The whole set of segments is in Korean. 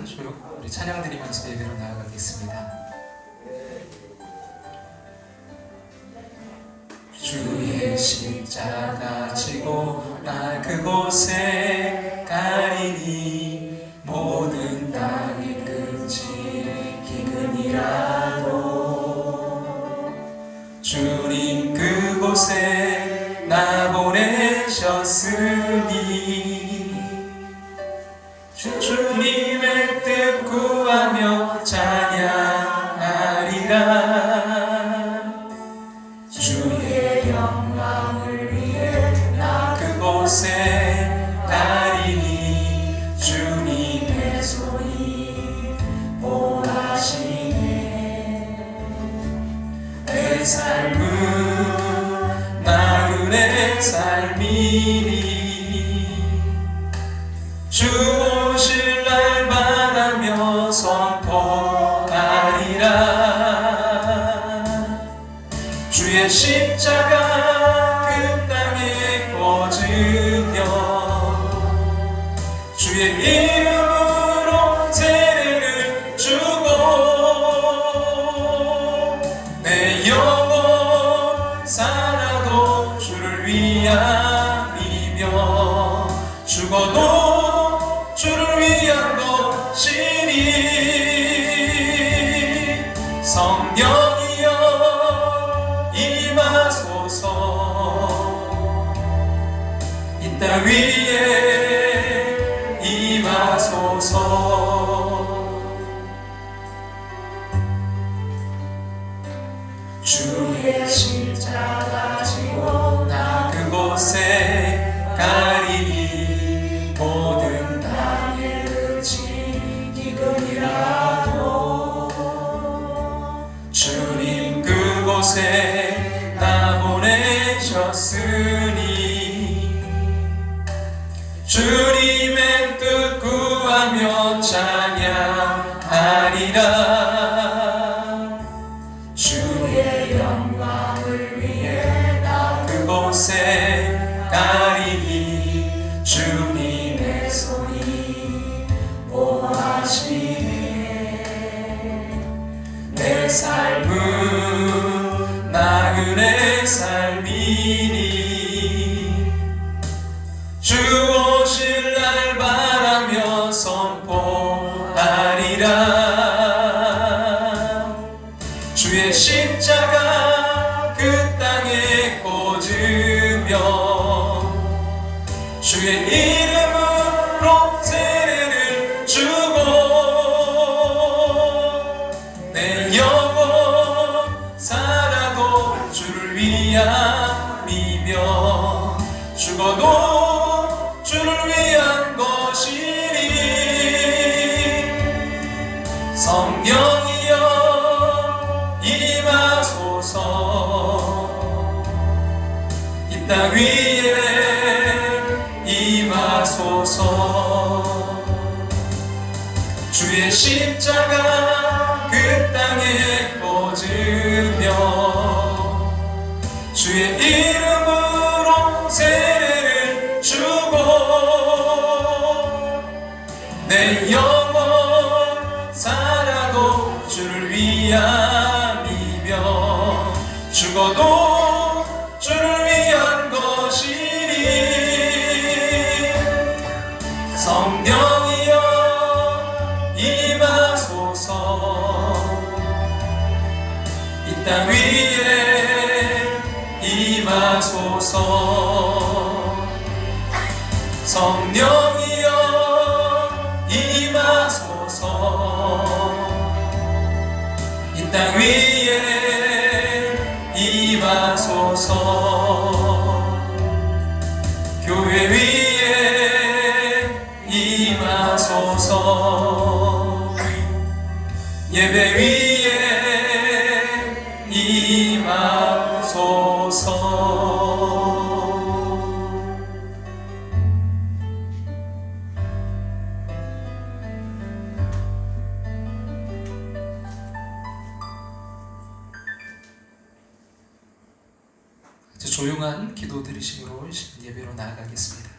시간 우리 찬양 드리면서 예배로 나아가겠습니다. 주의 십자가 지고 나 그곳에 가리니 모든 땅의 끝이 기근이라도 주님 그곳에 나 보내셨으니 주님의 뜻 구하며 찬양하리라. 주의 영광을 위해 나 그곳에 가리니 주님의 손이 보하시네. 내 삶은 나그네 삶이니 주 오실 날 바라며 선포하리라. 주의 십자가 그 땅에 꽂으며 주의 이름으로 세례를 주고 내 영혼 살아도 주를 위함이며 죽어도 주를 위한 것이니 성령이여 임하소서. 이 땅 위에 임하소서. 주의 십자가 지고 나 그곳에 가리니 모든 땅의 끝이 기근이라도 주님 그곳에 나 보내셨으니 주님의 뜻 구하며 찬양하리라. 주의 영광을 위해 나 그곳에 가리니 주님의 손이 보하시네. 내 삶은 나그네 삶이니 주 오실 날 바라며 선포하리라. 주의 십자가 그 땅에 꽂으며 주의 이름으로 세례를 주고 내 영혼 살아도 주를 위함이며 죽어도 주를 위한 것이니 성령이여 임하소서. 이 땅 위에 임하소서. 주의 십자가 그 땅에 꽂으며 주의 이름으로 세례를 주고 내 영혼 살아도 주를 위함이며 죽어도 주를 위한 것이니 성령이여 임하소서. 이 땅 위에 임하소서. 성령이여 임하소서. 이 땅 위에 임하소서. 교회 위에 임하소서. 예배 위에 임하소서. 조용한 기도 드리심으로 예배로 나아가겠습니다.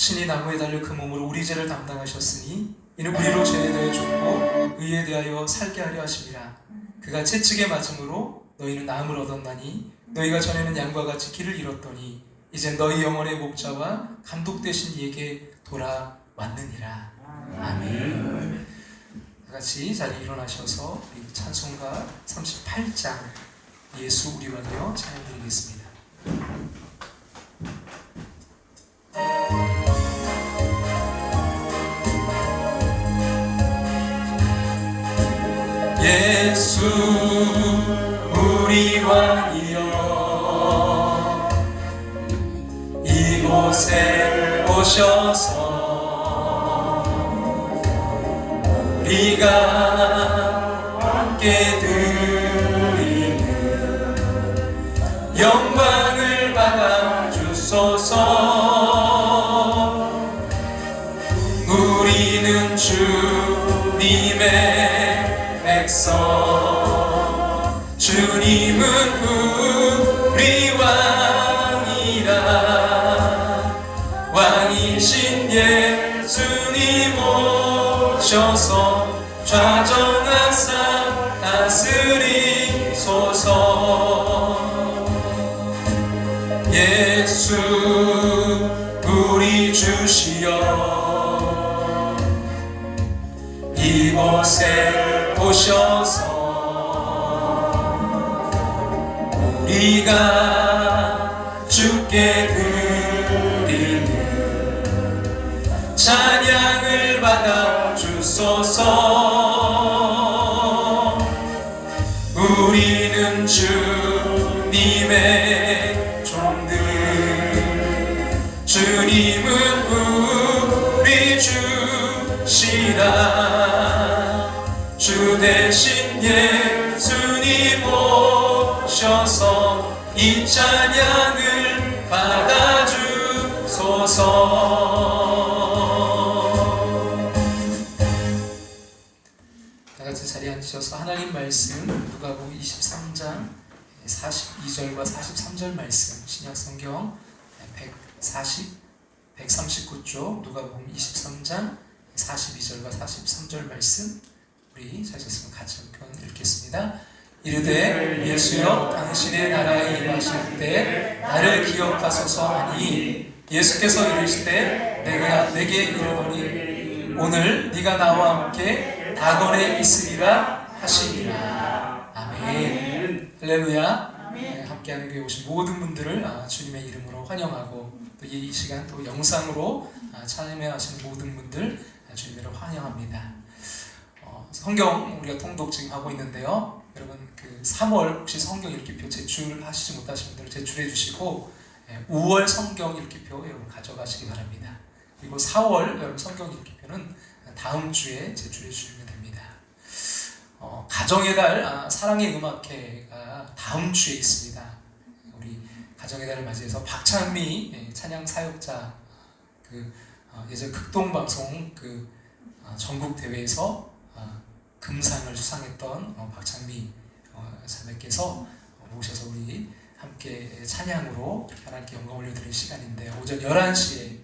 친히 나무에 달려 그 몸으로 우리 죄를 담당하셨으니 이는 우리로 죄에 대하여 죽고 의에 대하여 살게 하려 하심이라. 그가 채찍에 맞음으로 너희는 나음을 얻었나니 너희가 전에는 양과 같이 길을 잃었더니 이제 너희 영혼의 목자와 감독 되신 이에게 돌아왔느니라. 아멘. 같이 자리에 일어나셔서 우리 찬송가 38장 예수 우리만요 찬양드리겠습니다. 예수 우리 왕이여 이곳에 오셔서 우리가 함께 드리는 영광을 받아 주소서. 우리는 주님의 백성, 주님은 우리 왕이라. 왕이신 예수님 오셔서 좌정하사 다스리소서. 예수 우리 주시여 이곳에 오셔서 우리가 주께 드리는 찬양을 받아 주소서. 우리는 주님의 종들, 주님은 우리 주시라. 주 대신 예수님 오셔서 이 찬양을 받아 주소서. 자리에 앉으셔서 하나님 말씀 누가복음 23장 42절과 43절 말씀 신약성경 139쪽 누가복음 23장 42절과 43절 말씀 우리 찾으셨으면 같이 한번 읽겠습니다. 이르되 예수여 당신의 나라에 임하실 때 나를 기억하소서 하니 예수께서 이르시되 내게 이르노니 오늘 네가 나와 함께 낙원에 있으리라 하시니라. 아멘. 할렐루야. 네, 함께하는 교회 오신 모든 분들을 주님의 이름으로 환영하고 또 이 시간 또 영상으로 참여하시는 모든 분들 주님으로 환영합니다. 성경 우리가 통독 지금 하고 있는데요. 여러분 그 3월 혹시 성경 읽기표 제출하시지 못하신 분들 제출해 주시고 5월 성경 읽기표 여러분 가져가시기 바랍니다. 그리고 4월 여러분 성경 읽기표는 다음 주에 제출해 주시면 됩니다. 가정의 달 사랑의 음악회가 다음 주에 있습니다. 우리 가정의 달을 맞이해서 박찬미 찬양 사역자 예전 극동방송 전국 대회에서 금상을 수상했던 박찬미 자매께서 모셔서 우리 함께 찬양으로 하나님께 영광 올려드리는 시간인데 오전 11시에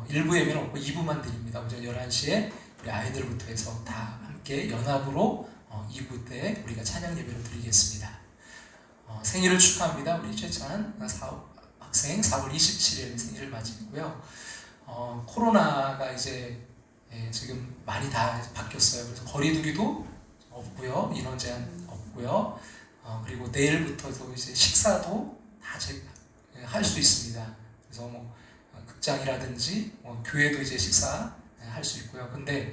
일부 예배는 없고 2부만 드립니다. 오전 11시에 우리 아이들부터 해서 다 함께 연합으로 2부 때 우리가 찬양 예배를 드리겠습니다. 생일을 축하합니다. 우리 최찬 학생 4월 27일 생일을 맞이했고요. 코로나가 이제 지금 많이 다 바뀌었어요. 그래서 거리두기도 없고요. 인원 제한 없고요. 그리고 내일부터도 이제 식사도 다 할 수 있습니다. 그래서 극장이라든지 교회도 이제 식사 할 수 있고요. 근데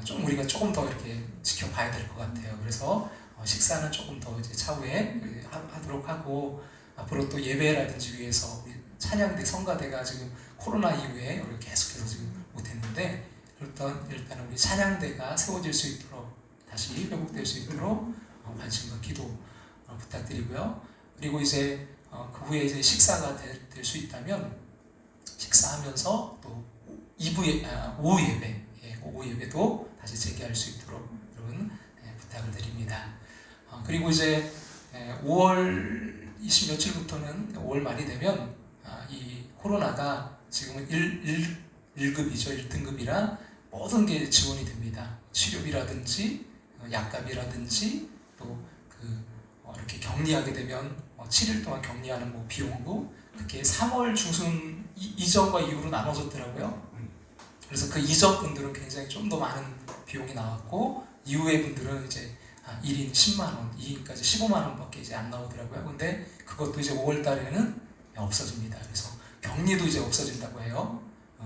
좀 우리가 조금 더 이렇게 지켜봐야 될 것 같아요. 그래서 식사는 조금 더 이제 차후에 하도록 하고 앞으로 또 예배라든지 위해서 우리 찬양대 성가대가 지금 코로나 이후에 우리 계속해서 지금 못했는데 일단 우리 찬양대가 세워질 수 있도록 다시 회복될 수 있도록 관심과 기도 부탁드리고요. 그리고 이제 그 후에 이제 식사가 될 수 있다면 식사하면서 또 오후 예배, 오후 예배도 다시 재개할 수 있도록 여러분 부탁을 드립니다. 그리고 이제 5월 20 며칠부터는 5월 말이 되면 이 코로나가 지금은 1급이죠. 1등급이라 모든 게 지원이 됩니다. 치료비라든지 약값이라든지 또 이렇게 격리하게 되면 7일 동안 격리하는 비용도 그게 3월 중순 이전과 이후로 나눠졌더라고요. 그래서 그 이전 분들은 굉장히 좀 더 많은 비용이 나왔고 이후의 분들은 이제 1인 10만원, 2인까지 15만원밖에 이제 안 나오더라고요. 근데 그것도 이제 5월 달에는 없어집니다. 그래서 격리도 이제 없어진다고 해요.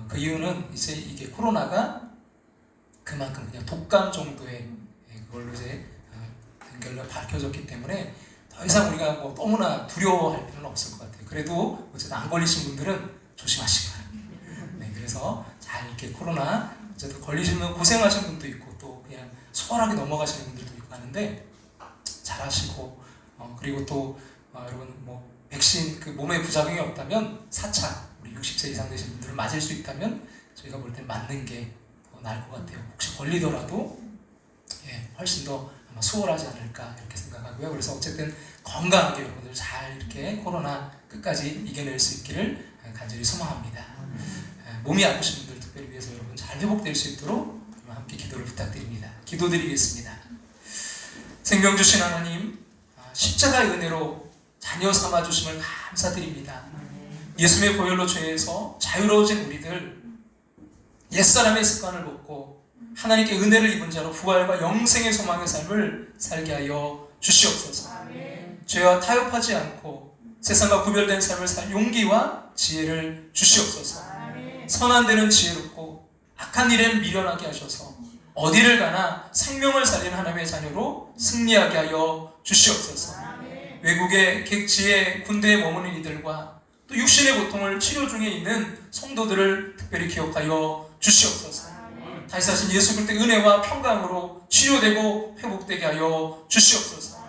그 이유는 이제 이게 코로나가 그만큼 그냥 독감 정도의 그걸로 이제 연결로 밝혀졌기 때문에 더 이상 우리가 너무나 두려워할 필요는 없을 것 같아요. 그래도 어쨌든 안 걸리신 분들은 조심하시기 바랍니다. 네, 그래서 잘 이렇게 코로나 어쨌든 걸리시면 고생하신 분도 있고 또 그냥 수월하게 넘어가시는 분들도 있고 하는데 잘하시고 그리고 또 여러분 백신 몸에 부작용이 없다면 4차 우리 60세 이상 되신 분들은 맞을 수 있다면 저희가 볼 땐 맞는 게 더 나을 것 같아요. 혹시 걸리더라도 훨씬 더 아마 수월하지 않을까 이렇게 생각하고요. 그래서 어쨌든 건강하게 여러분들 잘 이렇게 코로나 끝까지 이겨낼 수 있기를 간절히 소망합니다. 몸이 아프신 분들 특별히 위해서 여러분 잘 회복될 수 있도록 함께 기도를 부탁드립니다. 기도드리겠습니다. 생명 주신 하나님, 십자가의 은혜로 자녀 삼아 주심을 감사드립니다. 예수님의 보혈로 죄에서 자유로워진 우리들, 옛사람의 습관을 벗고 하나님께 은혜를 입은 자로 부활과 영생의 소망의 삶을 살게 하여 주시옵소서. 죄와 타협하지 않고 세상과 구별된 삶을 살 용기와 지혜를 주시옵소서. 선한 데는 지혜롭고 악한 일엔 미련하게 하셔서 어디를 가나 생명을 살리는 하나님의 자녀로 승리하게 하여 주시옵소서. 외국의 객지의 군대에 머무는 이들과 또 육신의 고통을 치료 중에 있는 성도들을 특별히 기억하여 주시옵소서. 다시 사신 예수 그리스도의 은혜와 평강으로 치료되고 회복되게 하여 주시옵소서.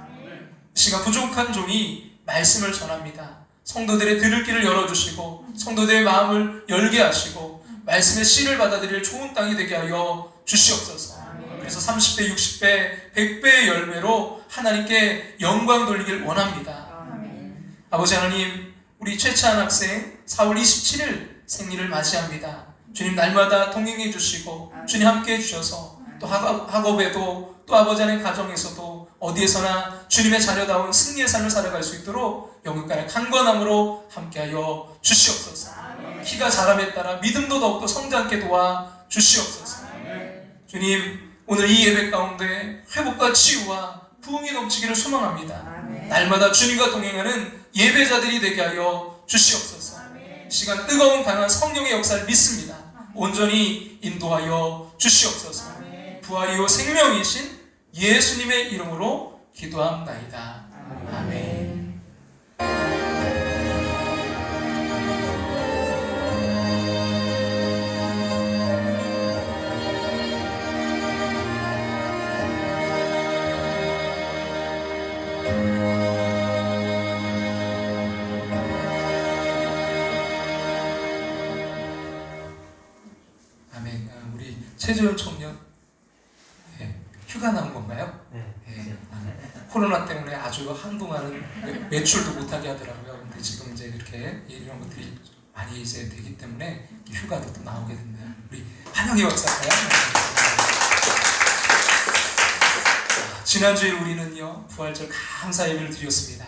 시간 부족한 종이 말씀을 전합니다. 성도들의 들을 길을 열어주시고 성도들의 마음을 열게 하시고 말씀의 씨를 받아들일 좋은 땅이 되게 하여 주시옵소서. 그래서 30배, 60배, 100배의 열매로 하나님께 영광 돌리길 원합니다. 아버지 하나님, 우리 최찬 학생 4월 27일 생일을 맞이합니다. 주님 날마다 동행해 주시고 주님 함께 해주셔서 또 학업에도 또 아버지 하나님 가정에서도 어디에서나 주님의 자녀다운 승리의 삶을 살아갈 수 있도록 영육간의 강건함으로 함께하여 주시옵소서. 키가 자람에 따라 믿음도 더욱더 성장케 도와 주시옵소서. 주님, 오늘 이 예배 가운데 회복과 치유와 부흥이 넘치기를 소망합니다. 날마다 주님과 동행하는 예배자들이 되게 하여 주시옵소서. 시간 뜨거운 강한 성령의 역사를 믿습니다. 온전히 인도하여 주시옵소서. 부활이요 생명이신 예수님의 이름으로 기도합나이다. 아멘. 우리 최재훈 청년 휴가 나온 건가요? 코로나 때문에 아주 한동안은 매출도 못하게 하더라고요. 근데 지금 이제 이렇게 이런 것들이 많이 이제 되기 때문에 휴가도 또 나오게 됐네요. 우리 한영희 박사가요. 지난주에 우리는요 부활절 감사 예배를 드렸습니다.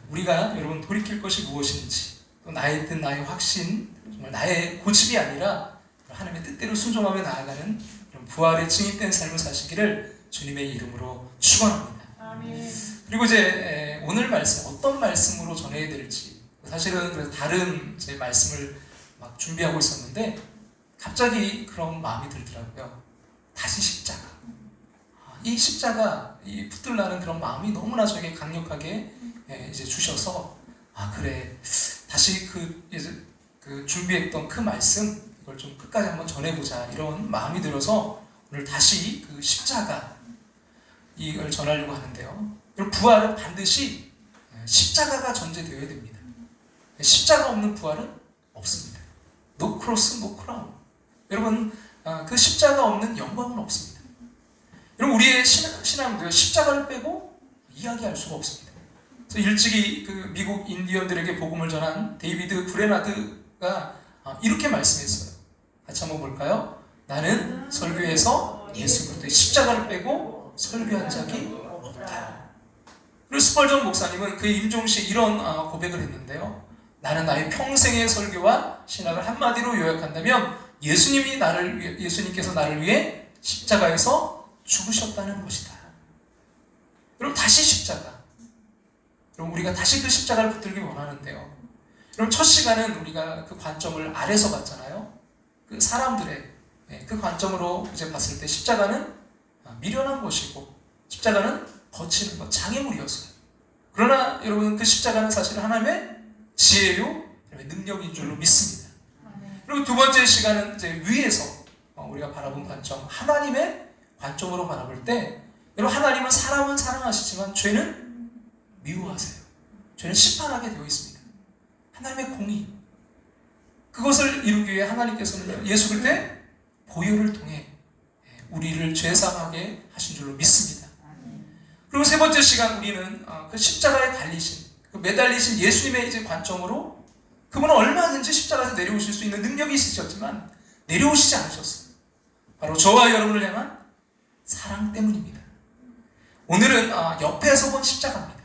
우리가 여러분 돌이킬 것이 무엇인지 또 나의 뜻 나의 확신 정말 나의 고집이 아니라 하나님의 뜻대로 순종하며 나아가는 부활에 증인된 삶을 사시기를 주님의 이름으로 축원합니다. 그리고 이제 오늘 말씀 어떤 말씀으로 전해야 될지 사실은 그래서 다른 제 말씀을 막 준비하고 있었는데 갑자기 그런 마음이 들더라고요. 다시 십자가. 이 십자가 이 붙들라는 그런 마음이 너무나 저에게 강력하게 이제 주셔서 그래 다시 그 준비했던 그 말씀 이걸 좀 끝까지 한번 전해보자 이런 마음이 들어서 오늘 다시 그 십자가 이걸 전하려고 하는데요. 여러분 부활은 반드시 십자가가 전제되어야 됩니다. 십자가 없는 부활은 없습니다. No cross, no crown. 여러분 그 십자가 없는 영광은 없습니다. 여러분 우리의 신앙도요 십자가를 빼고 이야기할 수가 없습니다. 그래서 일찍이 그 미국 인디언들에게 복음을 전한 데이비드 브레나드가 이렇게 말씀했어요. 같이 한번 볼까요? 나는 설교에서 예수 그리스도의 십자가를 빼고 설교한 적이 없다. 그리고 스펄전 목사님은 그의 임종시에 이런 고백을 했는데요. 나는 나의 평생의 설교와 신학을 한마디로 요약한다면 예수님께서 나를 위해 십자가에서 죽으셨다는 것이다. 여러분, 다시 십자가. 여러분, 우리가 다시 그 십자가를 붙들기 원하는데요. 여러분, 첫 시간은 우리가 그 관점을 아래서 봤잖아요. 그 사람들의 그 관점으로 이제 봤을 때 십자가는 미련한 것이고 십자가는 거치는 것, 장애물이었어요. 그러나 여러분, 그 십자가는 사실 하나님의 지혜요, 능력인 줄로 믿습니다. 그리고 두 번째 시간은 이제 위에서 우리가 바라본 관점, 하나님의 관점으로 바라볼 때, 여러분, 하나님은 사람은 사랑하시지만 죄는 미워하세요. 죄는 심판하게 되어 있습니다. 하나님의 공의, 그것을 이루기 위해 하나님께서는 예수 그리스도의 보혈을 통해 우리를 죄사하게 하신 줄로 믿습니다. 그리고 세 번째 시간 우리는 그 십자가에 달리신, 그 매달리신 예수님의 이제 관점으로, 그분은 얼마든지 십자가에서 내려오실 수 있는 능력이 있으셨지만 내려오시지 않으셨어요. 바로 저와 여러분을 향한 사랑 때문입니다. 오늘은 옆에서 본 십자가입니다.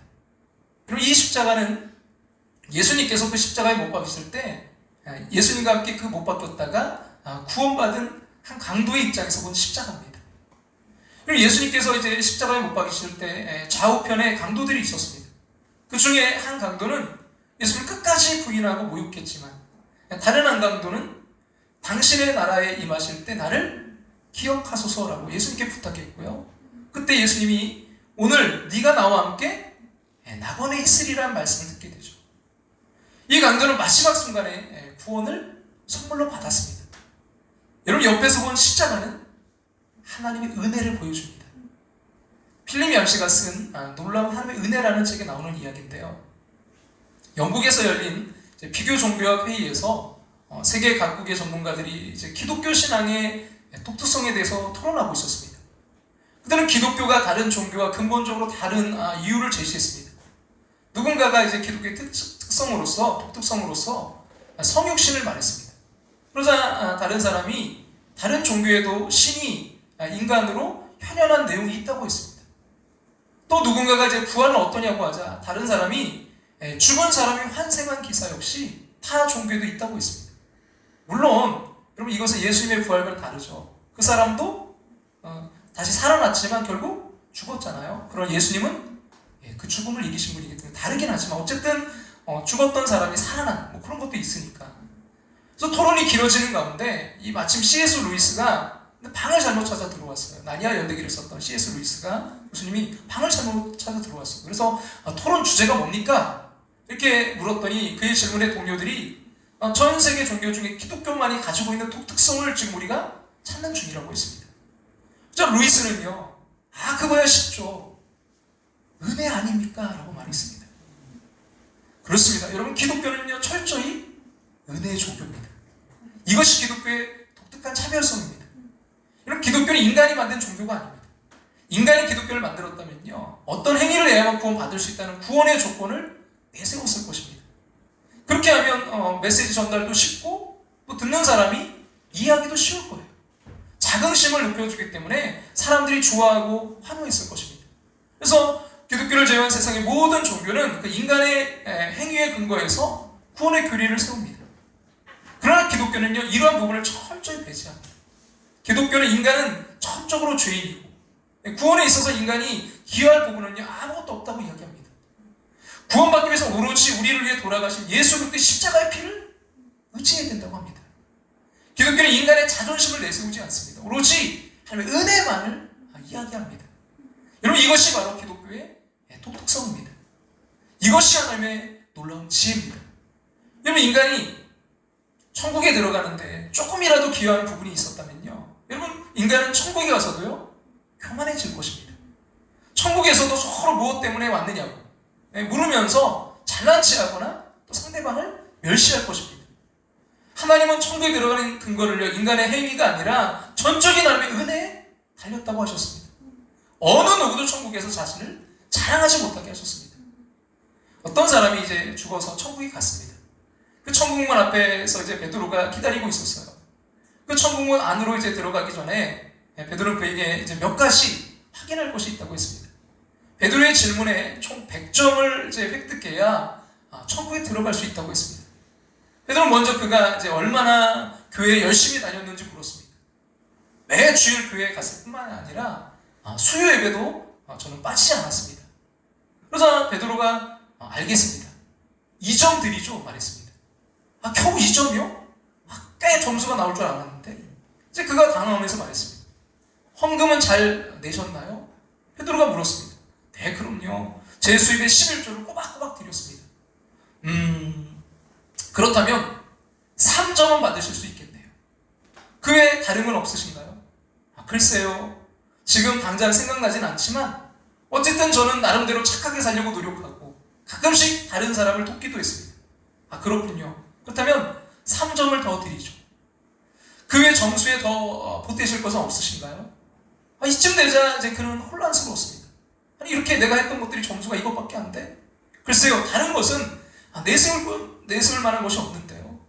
그리고 이 십자가는 예수님께서 그 십자가에 못 박히실 때 예수님과 함께 그 못 박혔다가 구원받은 한 강도의 입장에서 본 십자가입니다. 그리고 예수님께서 이제 십자가에 못 박히실 때 좌우편에 강도들이 있었습니다. 그 중에 한 강도는 예수를 끝까지 부인하고 모욕했지만, 다른 한 강도는 당신의 나라에 임하실 때 나를 기억하소서라고 예수님께 부탁했고요. 그때 예수님이 오늘 네가 나와 함께 낙원에 있으리라는 말씀을 듣게 되죠. 이 강도는 마지막 순간에 구원을 선물로 받았습니다. 여러분, 옆에서 본 십자가는 하나님의 은혜를 보여줍니다. 필립 얌시가 쓴 놀라운 하나님의 은혜라는 책에 나오는 이야기인데요. 영국에서 열린 비교 종교학 회의에서 세계 각국의 전문가들이 이제 기독교 신앙의 독특성에 대해서 토론하고 있었습니다. 그들은 기독교가 다른 종교와 근본적으로 다른 이유를 제시했습니다. 누군가가 이제 기독교의 독특성으로서 성육신을 말했습니다. 그러자 다른 사람이 다른 종교에도 신이 인간으로 현현한 내용이 있다고 했습니다. 또 누군가가 이제 부활은 어떠냐고 하자 다른 사람이 죽은 사람이 환생한 기사 역시 타 종교에도 있다고 했습니다. 물론 여러분, 이것은 예수님의 부활과는 다르죠. 그 사람도 다시 살아났지만 결국 죽었잖아요. 그러나 예수님은 그 죽음을 이기신 분이기 때문에 다르긴 하지만 어쨌든 죽었던 사람이 살아난 그런 것도 있으니까. 그래서 토론이 길어지는 가운데 마침 C.S. 루이스가 방을 잘못 찾아 들어왔어요. 나니아 연대기를 썼던 C.S. 루이스가, 교수님이 방을 잘못 찾아 들어왔어요. 그래서 토론 주제가 뭡니까? 이렇게 물었더니 그의 질문에 동료들이 전 세계 종교 중에 기독교만이 가지고 있는 독특성을 지금 우리가 찾는 중이라고 했습니다. 그래서 루이스는요, 그거야 쉽죠. 은혜 아닙니까? 라고 말했습니다. 그렇습니다. 여러분, 기독교는요 철저히 은혜의 종교입니다. 이것이 기독교의 독특한 차별성입니다. 여러분, 기독교는 인간이 만든 종교가 아닙니다. 인간이 기독교를 만들었다면요, 어떤 행위를 해야만 구원받을 수 있다는 구원의 조건을 내세웠을 것입니다. 그렇게 하면 메시지 전달도 쉽고 또 듣는 사람이 이해하기도 쉬울 거예요. 자긍심을 높여주기 때문에 사람들이 좋아하고 환호했을 것입니다. 그래서 기독교를 제외한 세상의 모든 종교는 그 인간의 행위에 근거해서 구원의 교리를 세웁니다. 그러나 기독교는요, 이러한 부분을 철저히 배제합니다. 기독교는 인간은 천적으로 죄인이고 구원에 있어서 인간이 기여할 부분은요 아무것도 없다고 이야기합니다. 구원받기 위해서 오로지 우리를 위해 돌아가신 예수 그리스도의 십자가의 피를 의지해야 된다고 합니다. 기독교는 인간의 자존심을 내세우지 않습니다. 오로지 하나님의 은혜만을 이야기합니다. 여러분, 이것이 바로 기독교의 독특성입니다. 이것이 하나님의 놀라운 지혜입니다. 여러분, 인간이 천국에 들어가는데 조금이라도 기여하는 부분이 있었다면요, 여러분, 인간은 천국에 가서도요 교만해질 것입니다. 천국에서도 서로 무엇 때문에 왔느냐고 물으면서 잘난 체하거나 또 상대방을 멸시할 것입니다. 하나님은 천국에 들어가는 근거를요 인간의 행위가 아니라 전적인 하나님의 은혜에 달렸다고 하셨습니다. 어느 누구도 천국에서 자신을 자랑하지 못하게 하셨습니다. 어떤 사람이 이제 죽어서 천국에 갔습니다. 그 천국문 앞에서 이제 베드로가 기다리고 있었어요. 그 천국문 안으로 이제 들어가기 전에 베드로는 그에게 이제 몇 가지 확인할 것이 있다고 했습니다. 베드로의 질문에 총 100점을 이제 획득해야 천국에 들어갈 수 있다고 했습니다. 베드로는 먼저 그가 이제 얼마나 교회에 열심히 다녔는지 물었습니다. 매 주일 교회에 갔을 뿐만 아니라 수요 예배도 저는 빠지지 않았습니다. 그러자 베드로가 알겠습니다. 2점 드리죠 말했습니다. 겨우 2점이요? 꽤 점수가 나올 줄 알았는데 이제 그가 당황하면서 말했습니다. 헌금은 잘 내셨나요? 베드로가 물었습니다. 네, 그럼요. 제 수입의 11조를 꼬박꼬박 드렸습니다. 그렇다면 3점은 받으실 수 있겠네요. 그 외에 다른 건 없으신가요? 글쎄요. 지금 당장 생각나진 않지만 어쨌든 저는 나름대로 착하게 살려고 노력하고 가끔씩 다른 사람을 돕기도 했습니다. 그렇군요. 그렇다면 3점을 더 드리죠. 그 외 점수에 더 보태실 것은 없으신가요? 이쯤 되자 이제 그는 혼란스러웠습니다. 아니 이렇게 내가 했던 것들이 점수가 이것밖에 안 돼? 글쎄요. 다른 것은 내세울 만한 것이 없는데요.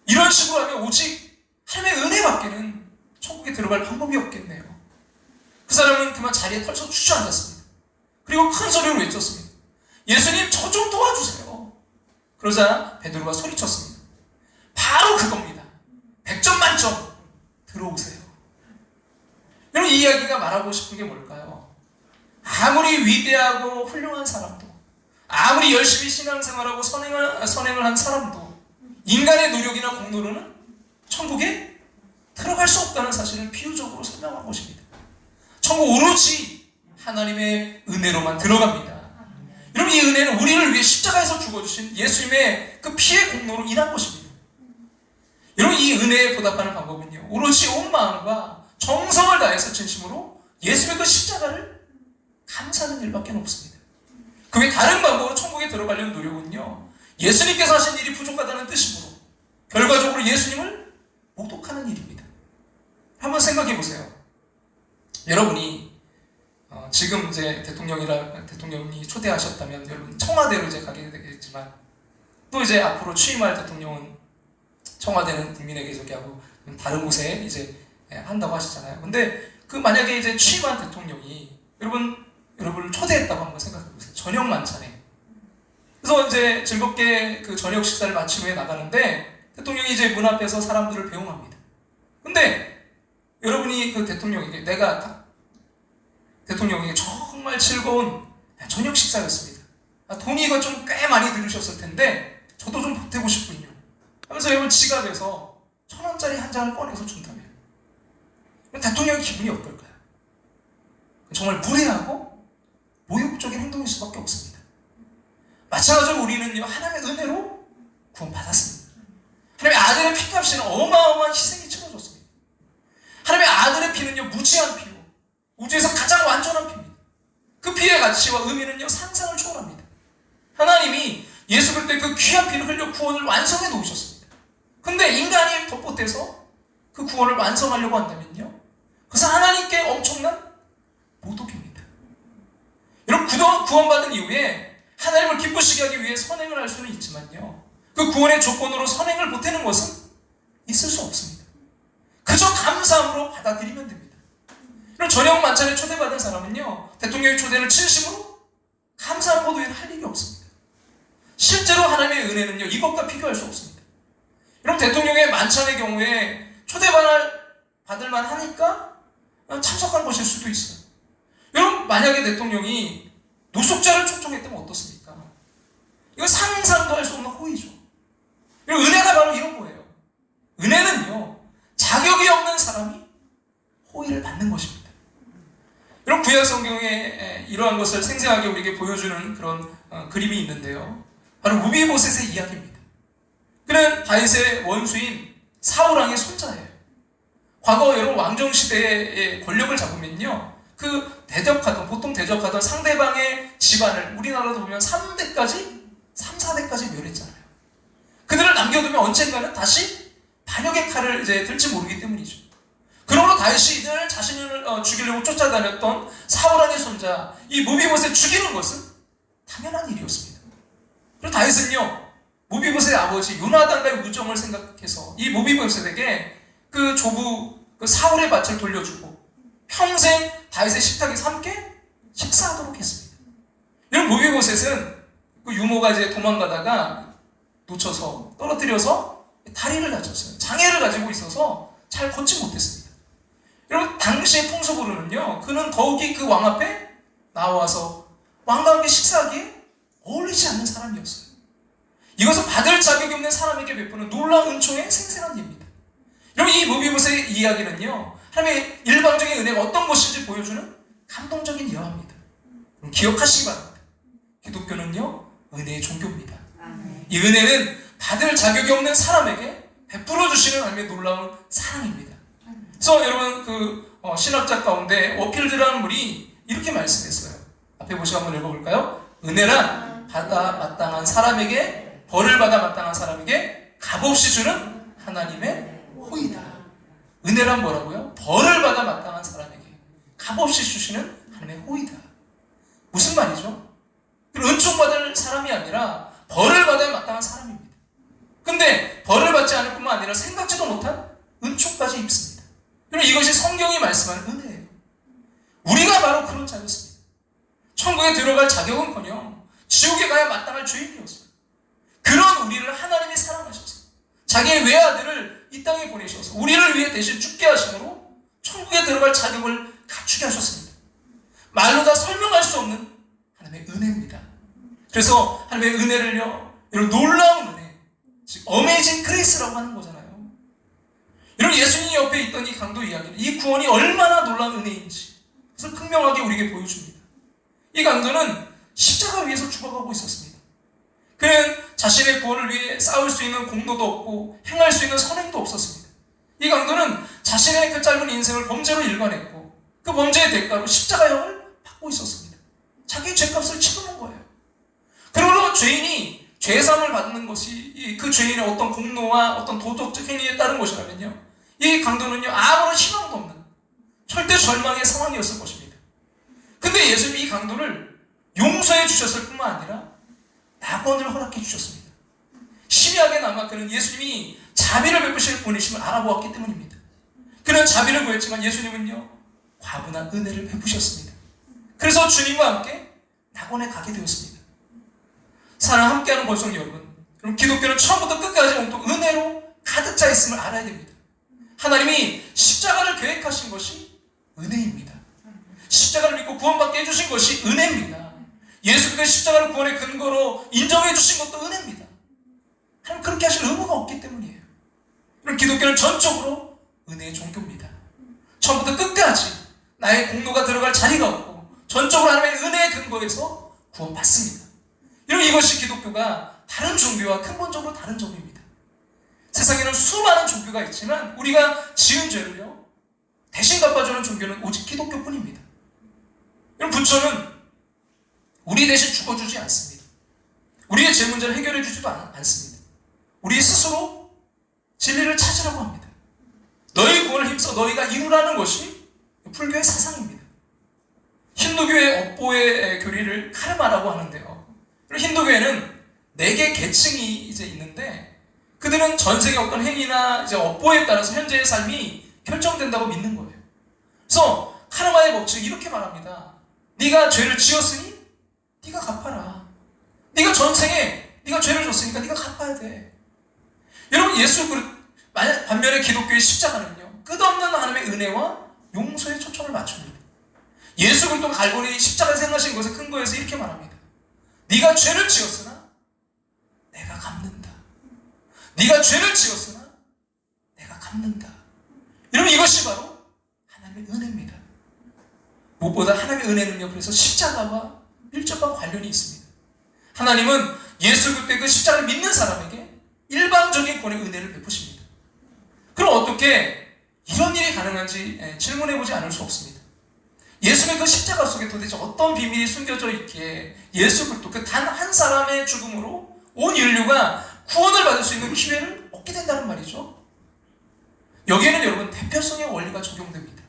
이런 식으로 하면 오직 하나님의 은혜밖에는 천국에 들어갈 방법이 없겠네요. 그 사람은 그만 자리에 털쳐 주저앉았습니다. 그리고 큰 소리로 외쳤습니다. 예수님, 저 좀 도와주세요. 그러자 베드로가 소리쳤습니다. 바로 그겁니다. 100점 만점 들어오세요. 여러분, 이 이야기가 말하고 싶은 게 뭘까요? 아무리 위대하고 훌륭한 사람도, 아무리 열심히 신앙생활하고 선행을 한 사람도 인간의 노력이나 공로로는 천국에 들어갈 수 없다는 사실을 비유적으로 설명한 것입니다. 천국 오로지 하나님의 은혜로만 들어갑니다. 여러분, 이 은혜는 우리를 위해 십자가에서 죽어주신 예수님의 그 피의 공로로 인한 것입니다. 여러분, 이 은혜에 보답하는 방법은요, 오로지 온 마음과 정성을 다해서 진심으로 예수님의 그 십자가를 감사하는 일밖에 없습니다. 그 외 다른 방법으로 천국에 들어가려는 노력은요, 예수님께서 하신 일이 부족하다는 뜻이므로 결과적으로 예수님을 모독하는 일입니다. 한번 생각해 보세요. 여러분이 지금 이제 대통령이 초대하셨다면 여러분 청와대로 이제 가게 되겠지만, 또 이제 앞으로 취임할 대통령은 청와대는 국민에게 저기 하고 다른 곳에 이제 한다고 하시잖아요. 근데 그 만약에 이제 취임한 대통령이 여러분을 초대했다고 한번 생각해 보세요. 저녁 만찬에. 그래서 이제 즐겁게 그 저녁 식사를 마친 후에 나가는데 대통령이 이제 문 앞에서 사람들을 배웅합니다. 근데 여러분이 그 대통령에게 대통령에게 정말 즐거운 저녁 식사였습니다. 돈이 이거 좀 꽤 많이 들으셨을 텐데 저도 좀 보태고 싶군요 하면서 여러분 지갑에서 1,000원짜리 한 장을 꺼내서 준다면 대통령의 기분이 어떨까요? 정말 무례하고 모욕적인 행동일 수밖에 없습니다. 마찬가지로 우리는요, 하나님의 은혜로 구원받았습니다. 하나님의 아들의 피값이는 어마어마한 희생이 치러졌습니다. 하나님의 아들의 피는요, 무지한 피요, 우주에서 가장 완전한 피입니다. 그 피의 가치와 의미는요, 상상을 초월합니다. 하나님이 예수 그리스도의 그 귀한 피를 흘려 구원을 완성해 놓으셨습니다. 근데 인간이 덧보태서 그 구원을 완성하려고 한다면요, 그것은 하나님께 엄청난 모독입니다. 여러분, 구원받은 이후에 하나님을 기쁘시게 하기 위해 선행을 할 수는 있지만요, 그 구원의 조건으로 선행을 보태는 것은 있을 수 없습니다. 그저 감사함으로 받아들이면 됩니다. 그럼 저녁 만찬에 초대받은 사람은요, 대통령의 초대를 진심으로 감사한 것 외에는 할 일이 없습니다. 실제로 하나님의 은혜는요, 이것과 비교할 수 없습니다. 여러분, 대통령의 만찬의 경우에 초대받을 만 하니까 참석한 것일 수도 있어요. 여러분, 만약에 대통령이 노숙자를 초청했다면 어떻습니까? 이거 상상도 할 수 없는 호의죠. 여러분, 은혜가 바로 이런 거예요. 은혜는요, 자격이 없는 사람이 호의를 받는 것입니다. 여러분, 구약 성경에 이러한 것을 생생하게 우리에게 보여주는 그런 그림이 있는데요, 바로 무비보셋의 이야기입니다. 그는 다윗의 원수인 사울왕의 손자예요. 과거 여러분 왕정시대의 권력을 잡으면요, 그 보통 대적하던 상대방의 집안을 우리나라도 보면 3대까지, 3, 4대까지 멸했잖아요. 그들을 남겨두면 언젠가는 다시 반역의 칼을 이제 들지 모르기 때문이죠. 그러므로 다윗이 이들 자신을 죽이려고 쫓아다녔던 사울왕의 손자 이 무비보셋을 죽이는 것은 당연한 일이었습니다. 그리고 다윗은요, 모비보셋의 아버지 요나단과의 우정을 생각해서 이 모비보셋에게 그 조부 그 사울의 밭을 돌려주고 평생 다윗의 식탁에서 함께 식사하도록 했습니다. 이런 모비보셋은 그 유모가 이제 도망가다가 놓쳐서 떨어뜨려서 다리를 다쳤어요. 장애를 가지고 있어서 잘 걷지 못했습니다. 여러분, 당시의 풍속으로는요, 그는 더욱이 그 왕 앞에 나와서 왕과 함께 식사하기에 어울리지 않는 사람이었어요. 이것은 받을 자격이 없는 사람에게 베푸는 놀라운 은총의 생생한 예입니다. 여러분, 이 모비보셋의 이야기는요, 하나님의 일방적인 은혜가 어떤 것인지 보여주는 감동적인 예화입니다. 기억하시기 바랍니다. 기독교는요, 은혜의 종교입니다. 이 은혜는 받을 자격이 없는 사람에게 베풀어 주시는 하나님의 놀라운 사랑입니다. 그래서 여러분, 신학자 가운데 워필드라는 분이 이렇게 말씀했어요. 앞에 보시고 한번 읽어볼까요? 은혜란 받아 마땅한 사람에게, 벌을 받아 마땅한 사람에게 값없이 주는 하나님의 호의다. 은혜란 뭐라고요? 벌을 받아 마땅한 사람에게 값없이 주시는 하나님의 호의다. 무슨 말이죠? 은총받을 사람이 아니라 벌을 받아야 마땅한 사람입니다. 근데 벌을 받지 않을 뿐만 아니라 생각지도 못한 은총까지 입습니다. 그럼 이것이 성경이 말씀하는 은혜예요. 우리가 바로 그런 자였습니다. 천국에 들어갈 자격은커녕 지옥에 가야 마땅할 죄인이었어요. 그런 우리를 하나님이 사랑하셔서 자기의 외아들을 이 땅에 보내셔서 우리를 위해 대신 죽게 하심으로 천국에 들어갈 자격을 갖추게 하셨습니다. 말로 다 설명할 수 없는 하나님의 은혜입니다. 그래서 하나님의 은혜를요, 이런 놀라운 은혜, 즉 어메이징 그레이스라고 하는 거잖아요. 여러분, 예수님 옆에 있던 이 강도 이야기는 이 구원이 얼마나 놀라운 은혜인지 그래서 극명하게 우리에게 보여줍니다. 이 강도는 십자가 위에서 죽어가고 있었습니다. 그는 자신의 구원을 위해 싸울 수 있는 공로도 없고 행할 수 있는 선행도 없었습니다. 이 강도는 자신의 그 짧은 인생을 범죄로 일관했고 그 범죄의 대가로 십자가형을 받고 있었습니다. 자기 죄값을 치르는 거예요. 그러므로 죄인이 죄사함을 받는 것이 그 죄인의 어떤 공로와 어떤 도덕적 행위에 따른 것이라면요, 이 강도는요, 아무런 희망도 없는 절대 절망의 상황이었을 것입니다. 근데 예수님이 이 강도를 용서해 주셨을 뿐만 아니라 낙원을 허락해 주셨습니다. 희미하게나마 그는 예수님이 자비를 베푸실 분이심을 알아보았기 때문입니다. 그는 자비를 구했지만 예수님은요, 과분한 은혜를 베푸셨습니다. 그래서 주님과 함께 낙원에 가게 되었습니다. 사랑 함께하는 권성 여러분, 기독교는 처음부터 끝까지 온통 은혜로 가득 차 있음을 알아야 됩니다. 하나님이 십자가를 계획하신 것이 은혜입니다. 십자가를 믿고 구원받게 해주신 것이 은혜입니다. 예수님의 십자가를 구원의 근거로 인정해 주신 것도 은혜입니다. 하나님 그렇게 하실 의무가 없기 때문이에요. 그럼 기독교는 전적으로 은혜의 종교입니다. 처음부터 끝까지 나의 공로가 들어갈 자리가 없고 전적으로 하나님의 은혜의 근거에서 구원받습니다. 여러분, 이것이 기독교가 다른 종교와 근본적으로 다른 점입니다. 세상에는 수많은 종교가 있지만 우리가 지은 죄를요, 대신 갚아주는 종교는 오직 기독교뿐입니다. 여러분, 부처는 우리 대신 죽어주지 않습니다. 우리의 죄 문제를 해결해주지도 않습니다. 우리 스스로 진리를 찾으라고 합니다. 너희 구원을 힘써 너희가 이루라는 것이 불교의 사상입니다. 힌두교의 업보의 교리를 카르마라고 하는데요, 힌두교에는 4개 계층이 이제 있는데 그들은 전생의 어떤 행위나 이제 업보에 따라서 현재의 삶이 결정된다고 믿는 거예요. 그래서 카르마의 법칙은 이렇게 말합니다. 네가 죄를 지었으니 네가 갚아라. 네가 전생에 네가 죄를 줬으니까 네가 갚아야 돼. 여러분, 반면에 기독교의 십자가는요, 끝없는 하나님의 은혜와 용서에 초점을 맞춥니다. 예수 그리스도 갈보리 십자가를 생각하신 것에 근거해서 이렇게 말합니다. 네가 죄를 지었으나 내가 갚는다. 네가 죄를 지었으나 내가 갚는다. 여러분, 이것이 바로 하나님의 은혜입니다. 무엇보다 하나님의 은혜는요, 그래서 십자가와 밀접한 관련이 있습니다. 하나님은 예수 그리스도의 그 십자가를 믿는 사람에게 일방적인 구원의 은혜를 베푸십니다. 그럼 어떻게 이런 일이 가능한지 질문해보지 않을 수 없습니다. 예수님의 그 십자가 속에 도대체 어떤 비밀이 숨겨져 있기에 예수 그리스도 그 단 한 사람의 죽음으로 온 인류가 구원을 받을 수 있는 기회를 얻게 된다는 말이죠. 여기에는 여러분, 대표성의 원리가 적용됩니다.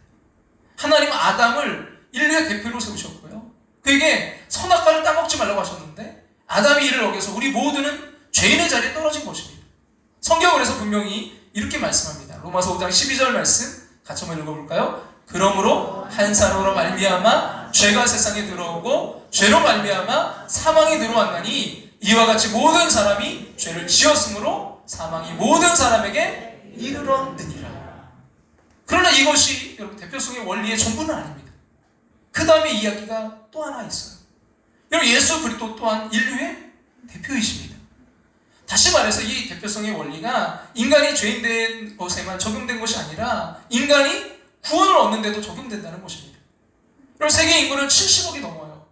하나님은 아담을 인류의 대표로 세우셨고요, 그에게 선악과를 따먹지 말라고 하셨는데 아담이 이를 어겨서 우리 모두는 죄인의 자리에 떨어진 것입니다. 성경에서 분명히 이렇게 말씀합니다. 로마서 5장 12절 말씀 같이 한번 읽어볼까요? 그러므로 한 사람으로 말미암아 죄가 세상에 들어오고 죄로 말미암아 사망이 들어왔나니 이와 같이 모든 사람이 죄를 지었으므로 사망이 모든 사람에게 이르렀느니라. 그러나 이것이 여러분 대표성의 원리의 전부는 아닙니다. 그 다음에 이야기가 또 하나 있어요. 여러분 예수 그리스도 또한 인류의 대표이십니다. 다시 말해서 이 대표성의 원리가 인간이 죄인된 것에만 적용된 것이 아니라 인간이 구원을 얻는 데도 적용된다는 것입니다. 여러분 세계 인구는 70억이 넘어요.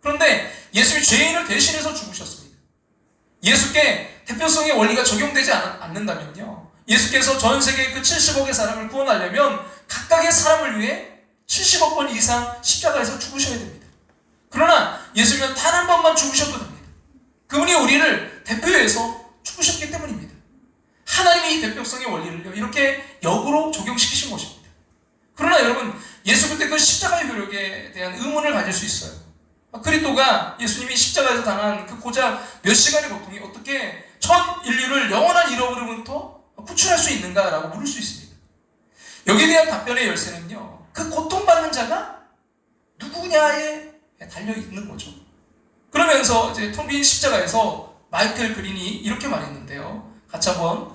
그런데 예수님이 죄인을 대신해서 죽으셨습니다. 예수께 대표성의 원리가 적용되지 않는다면요, 예수께서 전 세계 그 70억의 사람을 구원하려면 각각의 사람을 위해 70억 번 이상 십자가에서 죽으셔야 됩니다. 그러나 예수님은 단 한 번만 죽으셔도 됩니다. 그분이 우리를 대표해서 죽으셨기 때문입니다. 하나님이 이 대표성의 원리를 이렇게 역으로 적용시키신 것입니다. 그러나 여러분 예수 그때 그 십자가의 효력에 대한 의문을 가질 수 있어요. 그리스도가 예수님이 십자가에서 당한 그 고작 몇 시간의 고통이 어떻게 전 인류를 영원한 잃어버림부터 구출할 수 있는가라고 물을 수 있습니다. 여기에 대한 답변의 열쇠는요, 그 고통받는 자가 누구냐에 달려있는 거죠. 그러면서 이제 텅 빈 십자가에서 마이클 그린이 이렇게 말했는데요. 같이 한번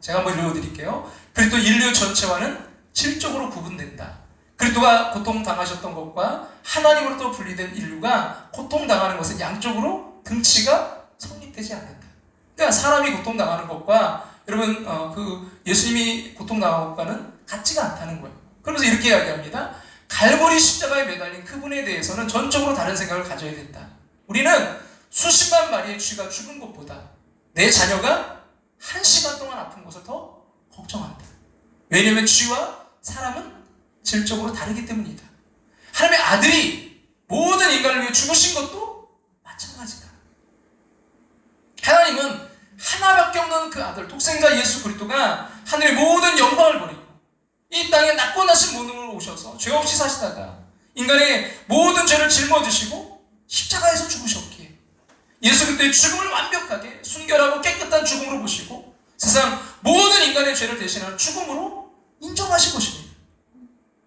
제가 한번 읽어드릴게요. 그리스도 인류 전체와는 질적으로 구분된다. 그리스도가 고통당하셨던 것과 하나님으로부터 분리된 인류가 고통당하는 것은 양쪽으로 등치가 성립되지 않는다. 그러니까 사람이 고통당하는 것과 여러분 그 예수님이 고통당한 것과는 같지가 않다는 거예요. 그러면서 이렇게 이야기합니다. 갈보리 십자가에 매달린 그분에 대해서는 전적으로 다른 생각을 가져야 된다. 우리는 수십만 마리의 쥐가 죽은 것보다 내 자녀가 1시간 동안 아픈 것을 더 걱정한다. 왜냐하면 쥐와 사람은 질적으로 다르기 때문이다. 하나님의 아들이 모든 인간을 위해 죽으신 것도 마찬가지다. 하나님은 하나밖에 없는 그 아들 독생자 예수 그리스도가 하늘의 모든 영광을 버리고 이 땅에 낮고 낮은 모능으로 오셔서 죄 없이 사시다가 인간의 모든 죄를 짊어지시고 십자가에서 죽으셨기에 예수 그리스도의 죽음을 완벽하게 순결하고 깨끗한 죽음으로 보시고 세상 모든 인간의 죄를 대신하는 죽음으로 인정하신 것입니다.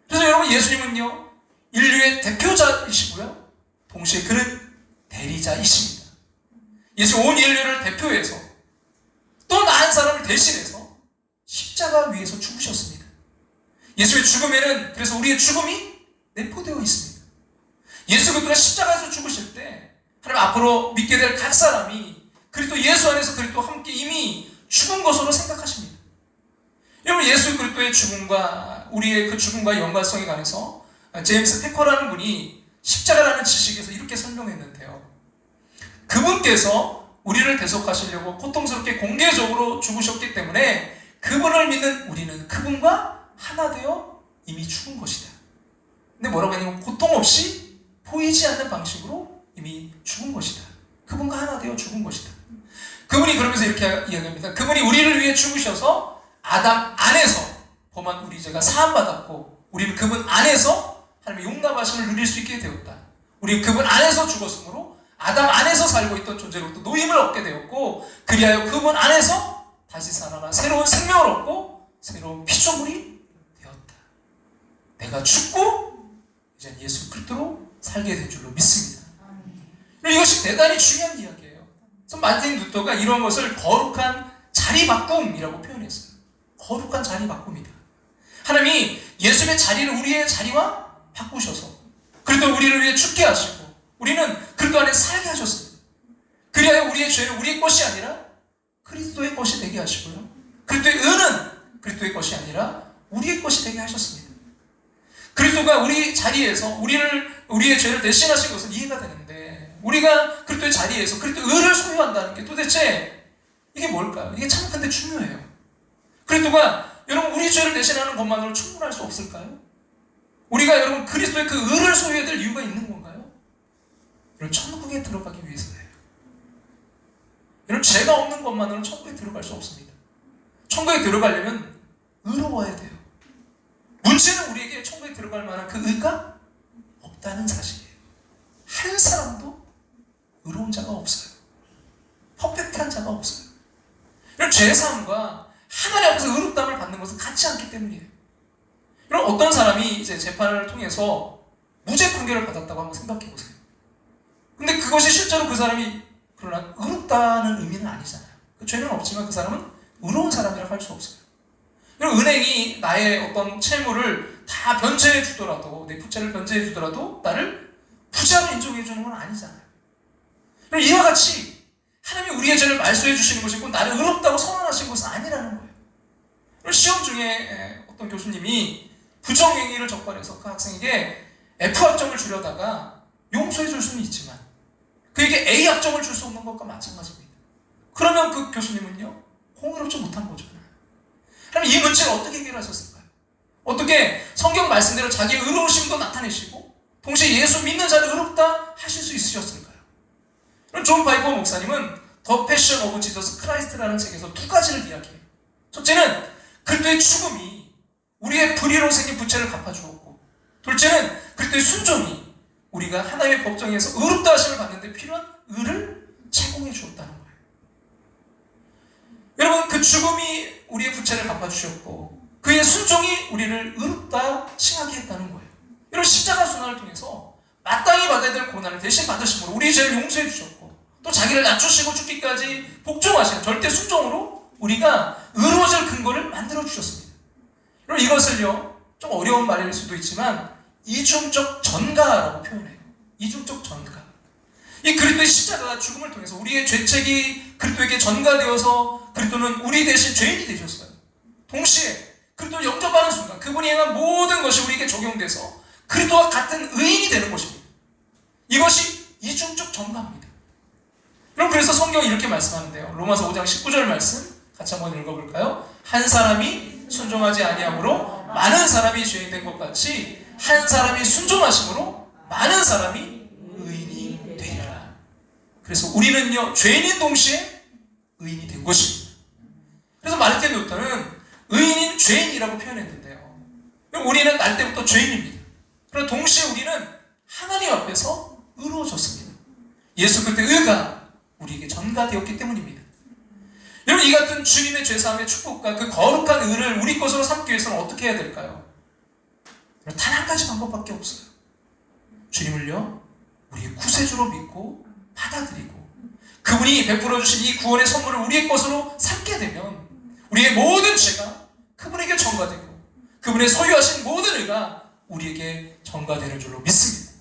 그래서 여러분 예수님은요 인류의 대표자이시고요 동시에 그는 대리자이십니다. 예수 온 인류를 대표해서 또 나은 사람을 대신해서 십자가 위에서 죽으셨습니다. 예수의 죽음에는 그래서 우리의 죽음이 내포되어 있습니다. 예수 그리스도가 십자가에서 죽으실 때 하나님 앞으로 믿게 될 각 사람이 그리스도 예수 안에서 그리스도와 함께 이미 죽은 것으로 생각하십니다. 여러분 예수 그리스도의 죽음과 우리의 그 죽음과 연관성에 관해서 제임스 패커라는 분이 십자가라는 지식에서 이렇게 설명했는데요. 그분께서 우리를 대속하시려고 고통스럽게 공개적으로 죽으셨기 때문에 그분을 믿는 우리는 그분과 하나 되어 이미 죽은 것이다. 근데 뭐라고 했냐면 고통 없이 보이지 않는 방식으로 이미 죽은 것이다. 그분과 하나 되어 죽은 것이다. 그분이 그러면서 이렇게 이야기합니다. 그분이 우리를 위해 죽으셔서 아담 안에서 범한 우리 죄가 사함받았고 우리는 그분 안에서 하나님의 용납하심을 누릴 수 있게 되었다. 우리는 그분 안에서 죽었으므로 아담 안에서 살고 있던 존재로부터 노임을 얻게 되었고 그리하여 그분 안에서 다시 살아나 새로운 생명을 얻고 새로운 피조물이 되었다. 내가 죽고 이제 예수 그리스도로 살게 된 줄로 믿습니다. 이것이 대단히 중요한 이야기예요. 그래서 마틴 루터가 이런 것을 거룩한 자리바꿈이라고 표현했어요. 거룩한 자리바꿈이다. 하나님이 예수님의 자리를 우리의 자리와 바꾸셔서 그리스도 우리를 위해 죽게 하시고 우리는 그리스도 안에 살게 하셨습니다. 그리하여 우리의 죄는 우리의 것이 아니라 그리스도의 것이 되게 하시고요. 그리스도의 은은 그리스도의 것이 아니라 우리의 것이 되게 하셨습니다. 그리스도가 우리 자리에서 우리의 죄를 대신하신 것은 이해가 되는데 우리가 그리스도의 자리에서 그리스도의 은을 소유한다는 게 도대체 이게 뭘까요? 이게 참 근데 중요해요. 그리스도가 여러분 우리 죄를 대신하는 것만으로 충분할 수 없을까요? 우리가 여러분 그리스도의 그 은을 소유해야 될 이유가 있는 건가요? 여러분 천국에 들어가기 위해서예요. 여러분 죄가 없는 것만으로는 천국에 들어갈 수 없습니다. 천국에 들어가려면 의로워야 돼요. 문제는 우리에게 천국에 들어갈 만한 그 의가 없다는 사실이에요. 한 사람도 의로운 자가 없어요. 퍼펙트한 자가 자가 없어요. 이런 죄사함과 하나님 앞에서 의롭다함을 받는 것은 같지 않기 때문이에요. 이런 어떤 사람이 이제 재판을 통해서 무죄 판결을 받았다고 한번 생각해 보세요. 근데 그것이 실제로 그 사람이 그러나 의롭다는 의미는 아니잖아요. 그 죄는 없지만 그 사람은 의로운 사람이라고 할 수 없어요. 그리고 은행이 나의 어떤 채무를 다 변제해 주더라도, 내 부채를 변제해 주더라도 나를 부자로 인정해 주는 건 아니잖아요. 그럼 이와 같이 하나님이 우리의 죄를 말소해 주시는 것이고 나를 의롭다고 선언하신 것은 아니라는 거예요. 그럼 시험 중에 어떤 교수님이 부정행위를 적발해서 그 학생에게 F학점을 주려다가 용서해 줄 수는 있지만 그에게 A학점을 줄 수 없는 것과 마찬가지입니다. 그러면 그 교수님은요, 공의롭지 못한 거죠. 그럼 이 문제를 어떻게 해결하셨을까요? 어떻게 성경 말씀대로 자기의 의로우심도 나타내시고 동시에 예수 믿는 자를 의롭다 하실 수 있으셨을까요? 그럼 존 파이퍼 목사님은 더 패션 오브 지저스 크라이스트라는 책에서 두 가지를 이야기해요. 첫째는 그리스도의 죽음이 우리의 불의로 생긴 부채를 갚아주었고, 둘째는 그리스도의 순종이 우리가 하나님의 법정에서 의롭다 하심을 받는 데 필요한 의를 제공해 주었다는 거예요. 여러분, 그 죽음이 우리의 부채를 갚아주셨고 그의 순종이 우리를 의롭다 칭하게 했다는 거예요. 이런 십자가 순환을 통해서 마땅히 받아야 될 고난을 대신 받으심으로 우리의 죄를 용서해 주셨고 또 자기를 낮추시고 죽기까지 복종하신 절대 순종으로 우리가 의로워질 근거를 만들어 주셨습니다. 그럼 이것을요, 좀 어려운 말일 수도 있지만 이중적 전가라고 표현해요. 이중적 전가. 이 그리스도의 십자가 죽음을 통해서 우리의 죄책이 그리스도에게 전가되어서 그리스도는 우리 대신 죄인이 되셨어요. 동시에 그리스도를 영접하는 순간 그분이 행한 모든 것이 우리에게 적용돼서 그리스도와 같은 의인이 되는 것입니다. 이것이 이중적 전가입니다. 그럼 그래서 성경이 이렇게 말씀하는데요. 로마서 5장 19절 말씀 같이 한번 읽어볼까요? 한 사람이 순종하지 아니함으로 많은 사람이 죄인 된 것 같이 한 사람이 순종하심으로 많은 사람이 의인이 되리라. 그래서 우리는요, 죄인인 동시에 의인이 된 것입니다. 그래서 마르틴 루터는 의인인 죄인이라고 표현했는데요, 우리는 날 때부터 죄인입니다. 그리고 동시에 우리는 하나님 앞에서 의로워졌습니다. 예수 그리스도의 의가 우리에게 전가되었기 때문입니다. 여러분, 이 같은 주님의 죄사함의 축복과 그 거룩한 의를 우리 것으로 삼기 위해서는 어떻게 해야 될까요? 단 한 가지 방법밖에 없어요. 주님을요, 우리의 구세주로 믿고 받아들이고 그분이 베풀어 주신 이 구원의 선물을 우리의 것으로 삼게 되면 우리의 모든 죄가 그분에게 전가되고 그분의 소유하신 모든 의가 우리에게 전가되는 줄로 믿습니다.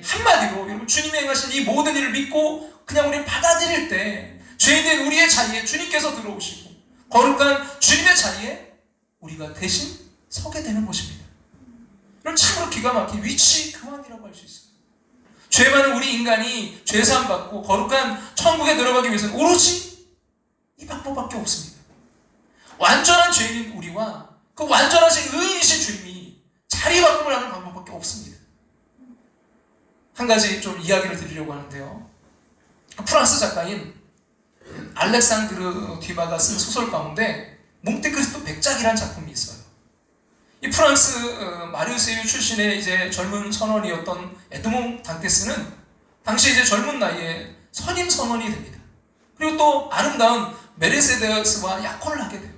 한마디로 여러분, 주님이 행하신 이 모든 일을 믿고 그냥 우리를 받아들일 때 죄인된 우리의 자리에 주님께서 들어오시고 거룩한 주님의 자리에 우리가 대신 서게 되는 것입니다. 그럼 참으로 기가 막힌 위치 교환이라고 할 수 있어요. 죄 많은 우리 인간이 죄사함 받고 거룩한 천국에 들어가기 위해서는 오로지 이 방법밖에 없습니다. 완전한 죄인인 우리와 그 완전하신 의인이신 주님이 자리 바꿈을 하는 방법밖에 없습니다. 한 가지 좀 이야기를 드리려고 하는데요. 프랑스 작가인 알렉산드르 듀마가 쓴 소설 가운데 몽테크리스토 백작이라는 작품이 있어요. 이 프랑스 마르세유 출신의 이제 젊은 선원이었던 에드몽 당테스는 당시 이제 젊은 나이에 선임 선원이 됩니다. 그리고 또 아름다운 메르세데스와 약혼을 하게 돼요.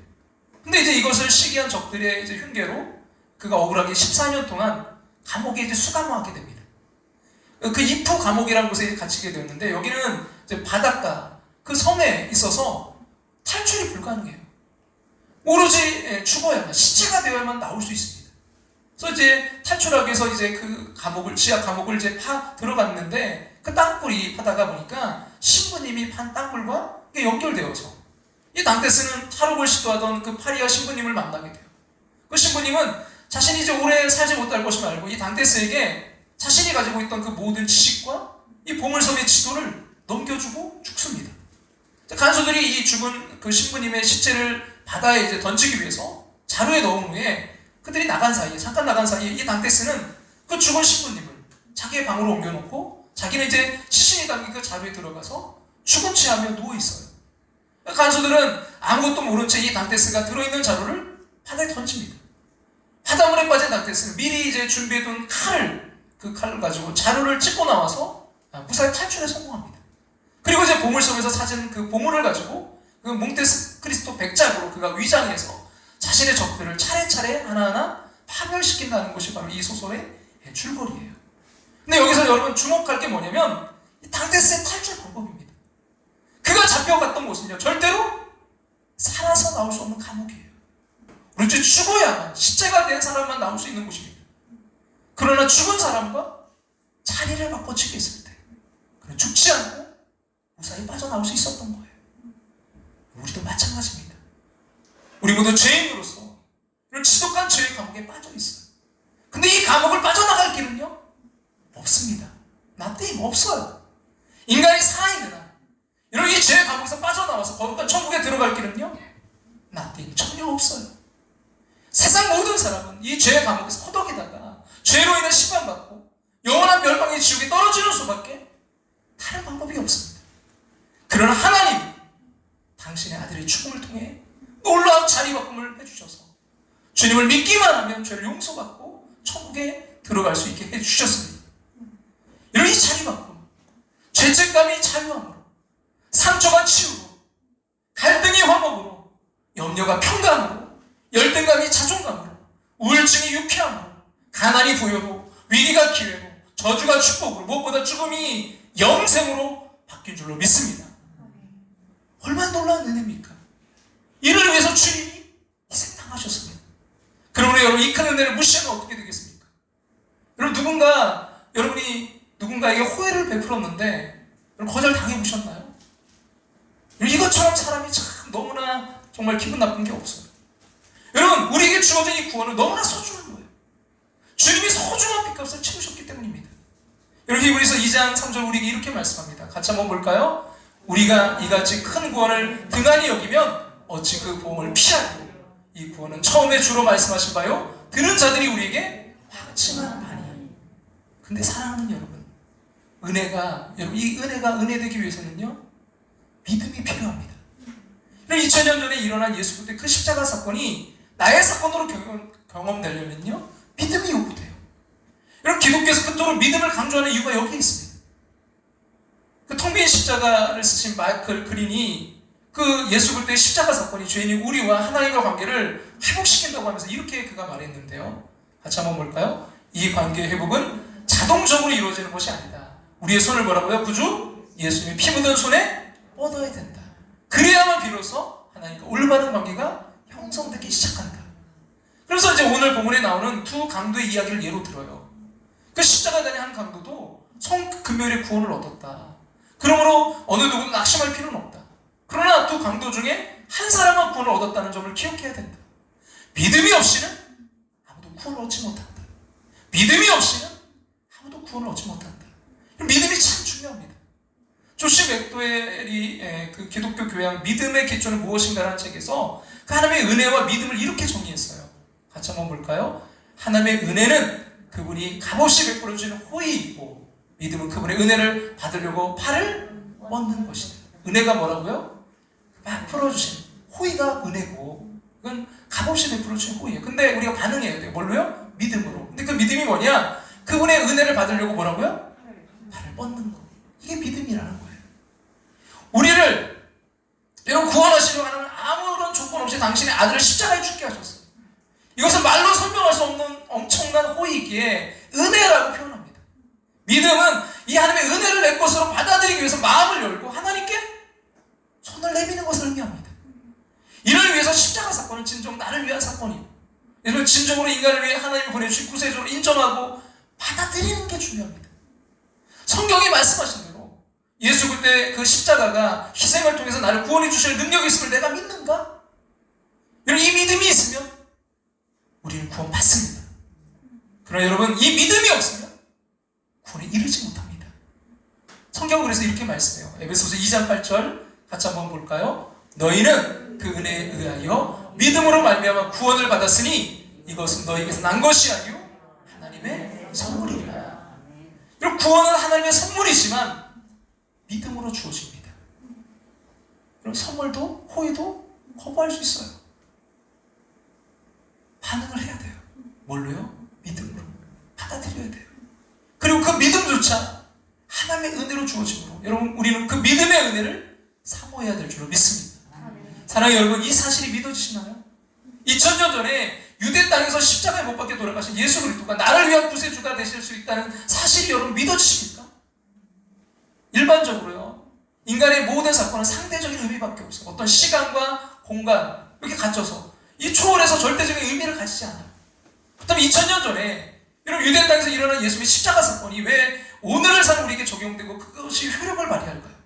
근데 이제 이것을 시기한 적들의 이제 흉계로 그가 억울하게 14년 동안 감옥에 이제 수감하게 됩니다. 그 이프 감옥이라는 곳에 갇히게 되었는데 여기는 이제 바닷가 그 섬에 있어서 탈출이 불가능해요. 오로지 죽어야만, 시체가 되어야만 나올 수 있습니다. 그래서 이제 탈출하기 위해서 이제 그 감옥을, 지하 감옥을 이제 들어갔는데 그 땅굴이 파다가 보니까 신부님이 판 땅굴과 연결되어서 이 당테스는 탈옥을 시도하던 그 파리아 신부님을 만나게 돼요. 그 신부님은 자신이 이제 오래 살지 못할 것임을 알고 이 당테스에게 자신이 가지고 있던 그 모든 지식과 이 보물섬의 지도를 넘겨주고 죽습니다. 간수들이 이 죽은 그 신부님의 시체를 바다에 이제 던지기 위해서 자루에 넣은 후에 그들이 잠깐 나간 사이에 이 당테스는 그 죽은 신부님을 자기의 방으로 옮겨놓고 자기는 이제 시신이 담긴 그 자루에 들어가서 죽은 채 하며 누워있어요. 간수들은 아무것도 모른 채 이 당테스가 들어있는 자루를 바다에 던집니다. 바닷물에 빠진 당테스는 미리 이제 준비해둔 그 칼을 가지고 자루를 찢고 나와서 무사히 탈출에 성공합니다. 그리고 이제 보물섬에서 속에서 찾은 그 보물을 가지고 그 몽테크리스토 백작으로 그가 위장해서 자신의 적들을 차례차례 하나하나 파멸시킨다는 것이 바로 이 소설의 줄거리예요. 근데 여기서 여러분 주목할 게 뭐냐면 당데스의 탈출 방법입니다. 그가 잡혀갔던 곳은요, 절대로 살아서 나올 수 없는 감옥이에요. 오로지 죽어야만, 십자가 된 사람만 나올 수 있는 곳입니다. 그러나 죽은 사람과 자리를 바꿔치기 했을 때 그는 죽지 않고 무사히 빠져나올 수 있었던 거예요. 우리도 마찬가지입니다. 우리 모두 죄인으로서 이런 지독한 죄의 감옥에 빠져 있어요. 근데 이 감옥을 빠져나갈 길은요, 없습니다. nothing, 없어요. 인간이 살아있는 한 이런 이 죄의 감옥에서 빠져나와서 거룩한 천국에 들어갈 길은요, nothing, 전혀 없어요. 세상 모든 사람은 이 죄의 감옥에서 허덕이다가 죄로 인해 심판받고 영원한 멸망의 지옥에 떨어지는 수밖에 다른 방법이 없습니다. 그러나 하나님, 당신의 아들의 죽음을 통해 놀라운 자리바꿈을 해주셔서 주님을 믿기만 하면 죄를 용서받고 천국에 들어갈 수 있게 해주셨습니다. 이런 이 자리바꿈, 죄책감이 자유함으로, 상처가 치유로, 갈등이 화목으로, 염려가 평강으로, 열등감이 자존감으로, 우울증이 유쾌함으로, 가난이 부여로, 위기가 기회로, 저주가 축복으로, 무엇보다 죽음이 영생으로 바뀐 줄로 믿습니다. 얼마나 놀라운 은혜입니까? 이를 위해서 주님이 희생당하셨습니다. 그러므로 여러분, 이 큰 은혜를 무시하면 어떻게 되겠습니까? 여러분, 여러분이 누군가에게 호의를 베풀었는데 여러분, 거절 당해보셨나요? 이것처럼 사람이 참 너무나 정말 기분 나쁜 게 없어요. 여러분, 우리에게 주어진 이 구원은 너무나 소중한 거예요. 주님이 소중한 빚값을 치르셨기 때문입니다. 여러분, 히브리서 2장 3절 우리에게 이렇게 말씀합니다. 같이 한번 볼까요? 우리가 이같이 큰 구원을 등한히 여기면 어찌 그 보험을 피하리요. 이 구원은 처음에 주로 말씀하신 바요, 들은 자들이 우리에게 확증한 바니. 근데 사랑하는 여러분, 이 은혜가 은혜되기 위해서는요, 믿음이 필요합니다. 2000년 전에 일어난 예수 그리스도의 그 십자가 사건이 나의 사건으로 경험되려면요, 믿음이 요구돼요. 여러분, 기독교에서 그토록 믿음을 강조하는 이유가 여기에 있습니다. 그 텅 빈 십자가를 쓰신 마이클 그린이 그 예수 그리스도의 십자가 사건이 죄인인 우리와 하나님과 관계를 회복시킨다고 하면서 이렇게 그가 말했는데요. 같이 한번 볼까요? 이 관계의 회복은 자동적으로 이루어지는 것이 아니다. 우리의 손을 뭐라고요? 구주 예수님의 피 묻은 손에 뻗어야 된다. 그래야만 비로소 하나님과 올바른 관계가 형성되기 시작한다. 그래서 이제 오늘 본문에 나오는 두 강도의 이야기를 예로 들어요. 그 십자가 다니 한 강도도 성금요일에 구원을 얻었다. 그러므로 어느 누구도 낙심할 필요는 없다. 그러나 두 강도 중에 한 사람만 구원을 얻었다는 점을 기억해야 된다. 믿음이 없이는 아무도 구원을 얻지 못한다. 믿음이 없이는 아무도 구원을 얻지 못한다. 믿음이 참 중요합니다. 조시 맥도웰이 그 기독교 교양 믿음의 기초는 무엇인가라는 책에서 그 하나님의 은혜와 믿음을 이렇게 정의했어요. 같이 한번 볼까요? 하나님의 은혜는 그분이 값없이 베풀어 주시는 호의이고, 믿음은 그분의 은혜를 받으려고 팔을 뻗는 것이다. 은혜가 뭐라고요? 베풀어 주신 호의가 은혜고, 그건 값없이 베풀어 주신 호의예요. 근데 우리가 반응해야 돼요. 뭘로요? 믿음으로. 근데 그 믿음이 뭐냐? 그분의 은혜를 받으려고 뭐라고요? 팔을 뻗는 거. 이게 믿음이라는 거예요. 우리를 여러분 구원하시려고 하는 아무런 조건 없이 당신의 아들을 십자가에 죽게 하셨어요. 이것은 말로 설명할 수 없는 엄청난 호의기에 은혜라고 표현합니다. 믿음은 이 하나님의 은혜를 내 것으로 받아들이기 위해서 마음을 열고 하나님께 손을 내미는 것을 의미합니다. 이를 위해서 십자가 사건은 진정 나를 위한 사건이에요. 여러분, 진정으로 인간을 위해 하나님이 보내주신 구세주로 인정하고 받아들이는 게 중요합니다. 성경이 말씀하신 대로 예수 그때 그 십자가가 희생을 통해서 나를 구원해 주실 능력이 있음을 내가 믿는가? 여러분, 이 믿음이 있으면 우리는 구원받습니다. 그러나 여러분, 이 믿음이 없으면 구원에 이르지 못합니다. 성경은 그래서 이렇게 말씀해요. 에베소서 2장 8절 같이 한번 볼까요? 너희는 그 은혜에 의하여 믿음으로 말미암아 구원을 받았으니 이것은 너희에게서 난 것이 아니요 하나님의 선물이라. 여러분, 구원은 하나님의 선물이지만 믿음으로 주어집니다. 여러분, 선물도 호의도 거부할 수 있어요. 반응을 해야 돼요. 뭘로요? 믿음으로 받아들여야 돼요. 그리고 그 믿음조차 하나님의 은혜로 주어지므로 여러분, 우리는 그 믿음의 은혜를 사모해야 될 줄로 믿습니다. 사랑하는 여러분, 이 사실이 믿어지시나요? 2000년 전에 유대 땅에서 십자가에 못 박혀 돌아가신 예수 그리스도가 나를 위한 구세주가 되실 수 있다는 사실이 여러분 믿어지십니까? 일반적으로요, 인간의 모든 사건은 상대적인 의미밖에 없어요. 어떤 시간과 공간 이렇게 갖춰서 이 초월해서 절대적인 의미를 가지지 않아요. 그렇다면 2000년 전에 여러분 유대 땅에서 일어난 예수의 십자가 사건이 왜 오늘을 사는 우리에게 적용되고 그것이 효력을 발휘할까요?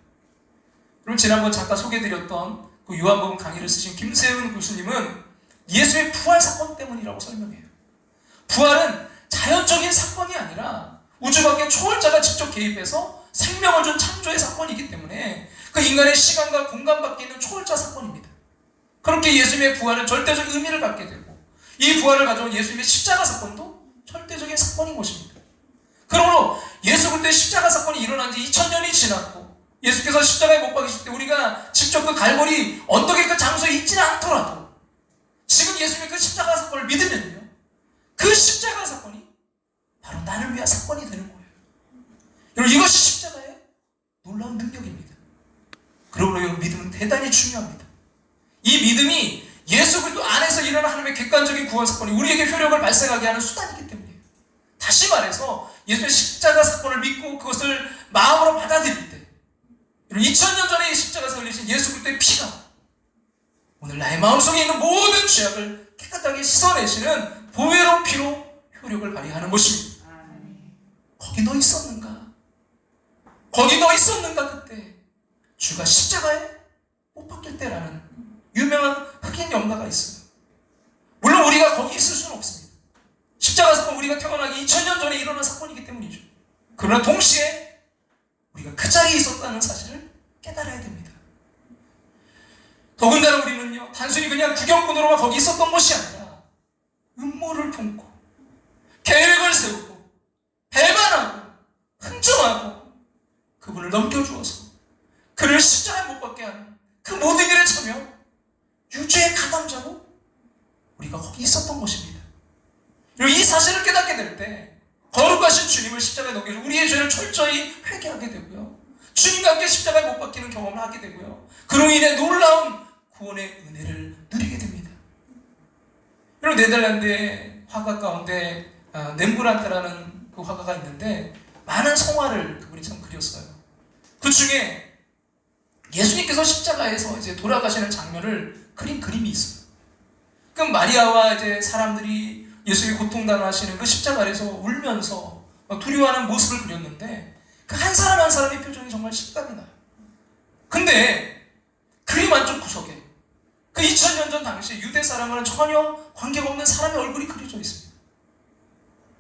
여러분, 지난번 잠깐 소개해드렸던 그 요한복음 강의를 쓰신 김세훈 교수님은 예수의 부활 사건 때문이라고 설명해요. 부활은 자연적인 사건이 아니라 우주 밖에 초월자가 직접 개입해서 생명을 준 창조의 사건이기 때문에 그 인간의 시간과 공간 밖에 있는 초월자 사건입니다. 그렇게 예수님의 부활은 절대적인 의미를 갖게 되고 이 부활을 가져온 예수님의 십자가 사건도 절대적인 사건인 것입니다. 그러므로 예수 그리스도의 십자가 사건이 일어난 지 2000년이 지났고 예수께서 십자가에 못 박히실 때 우리가 직접 그 갈보리 언덕의 그 장소에 있지는 않더라도 지금 예수님의 그 십자가 사건을 믿으면요, 그 십자가 사건이 바로 나를 위한 사건이 되는 거예요. 여러분, 이것이 십자가의 놀라운 능력입니다. 그러므로 여러분, 믿음은 대단히 중요합니다. 이 믿음이 예수 그리스도 안에서 일어나는 하나님의 객관적인 구원 사건이 우리에게 효력을 발생하게 하는 수단이기 때문이에요. 다시 말해서 예수의 십자가 사건을 믿고 그것을 마음으로 받아들일 때, 2000년 전에 이 십자가에서 흘리신 예수 그리스도의 피가 오늘 나의 마음속에 있는 모든 죄악을 깨끗하게 씻어내시는 보배로운 피로 효력을 발휘하는 것입니다. 거기 너 있었는가? 거기 너 있었는가? 그때 주가 십자가에 못 박힐 때라는 유명한 흑인 영가가 있어요. 물론 우리가 거기 있을 수는 없습니다. 십자가 사건, 우리가 태어나기 2000년 전에 일어난 사건이기 때문이죠. 그러나 동시에 우리가 그 자리에 있었다는 사실을 깨달아야 됩니다. 더군다나 우리는요, 단순히 그냥 구경꾼으로만 거기 있었던 것이 아니라 음모를 품고 계획을 세우고 배반하고 흥청하고 그분을 넘겨주어서 그를 십자가에 못 박게 하는 그 모든 일에 참여 유죄의 가담자로 우리가 거기 있었던 것입니다. 그리고 이 사실을 깨닫게 될 때 거룩하신 주님을 십자가에 넘겨주 우리의 죄를 철저히 회개하게 되고요, 주님과 함께 십자가에 못 박히는 경험을 하게 되고요, 그로 인해 놀라운 구원의 은혜를 누리게 됩니다. 여러분, 네덜란드의 화가 가운데 렘브란트라는 그 화가가 있는데 많은 성화를 그분이 참 그렸어요. 그 중에 예수님께서 십자가에서 이제 돌아가시는 장면을 그린 그림이 있어요. 그 마리아와 이제 사람들이 예수의 고통당하시는 그 십자가 아래서 울면서 두려워하는 모습을 그렸는데 그 한 사람 한 사람의 표정이 정말 실감이 나요. 근데 그림 안쪽 구석에 그 2000년 전 당시 유대 사람과는 전혀 관계가 없는 사람의 얼굴이 그려져 있습니다.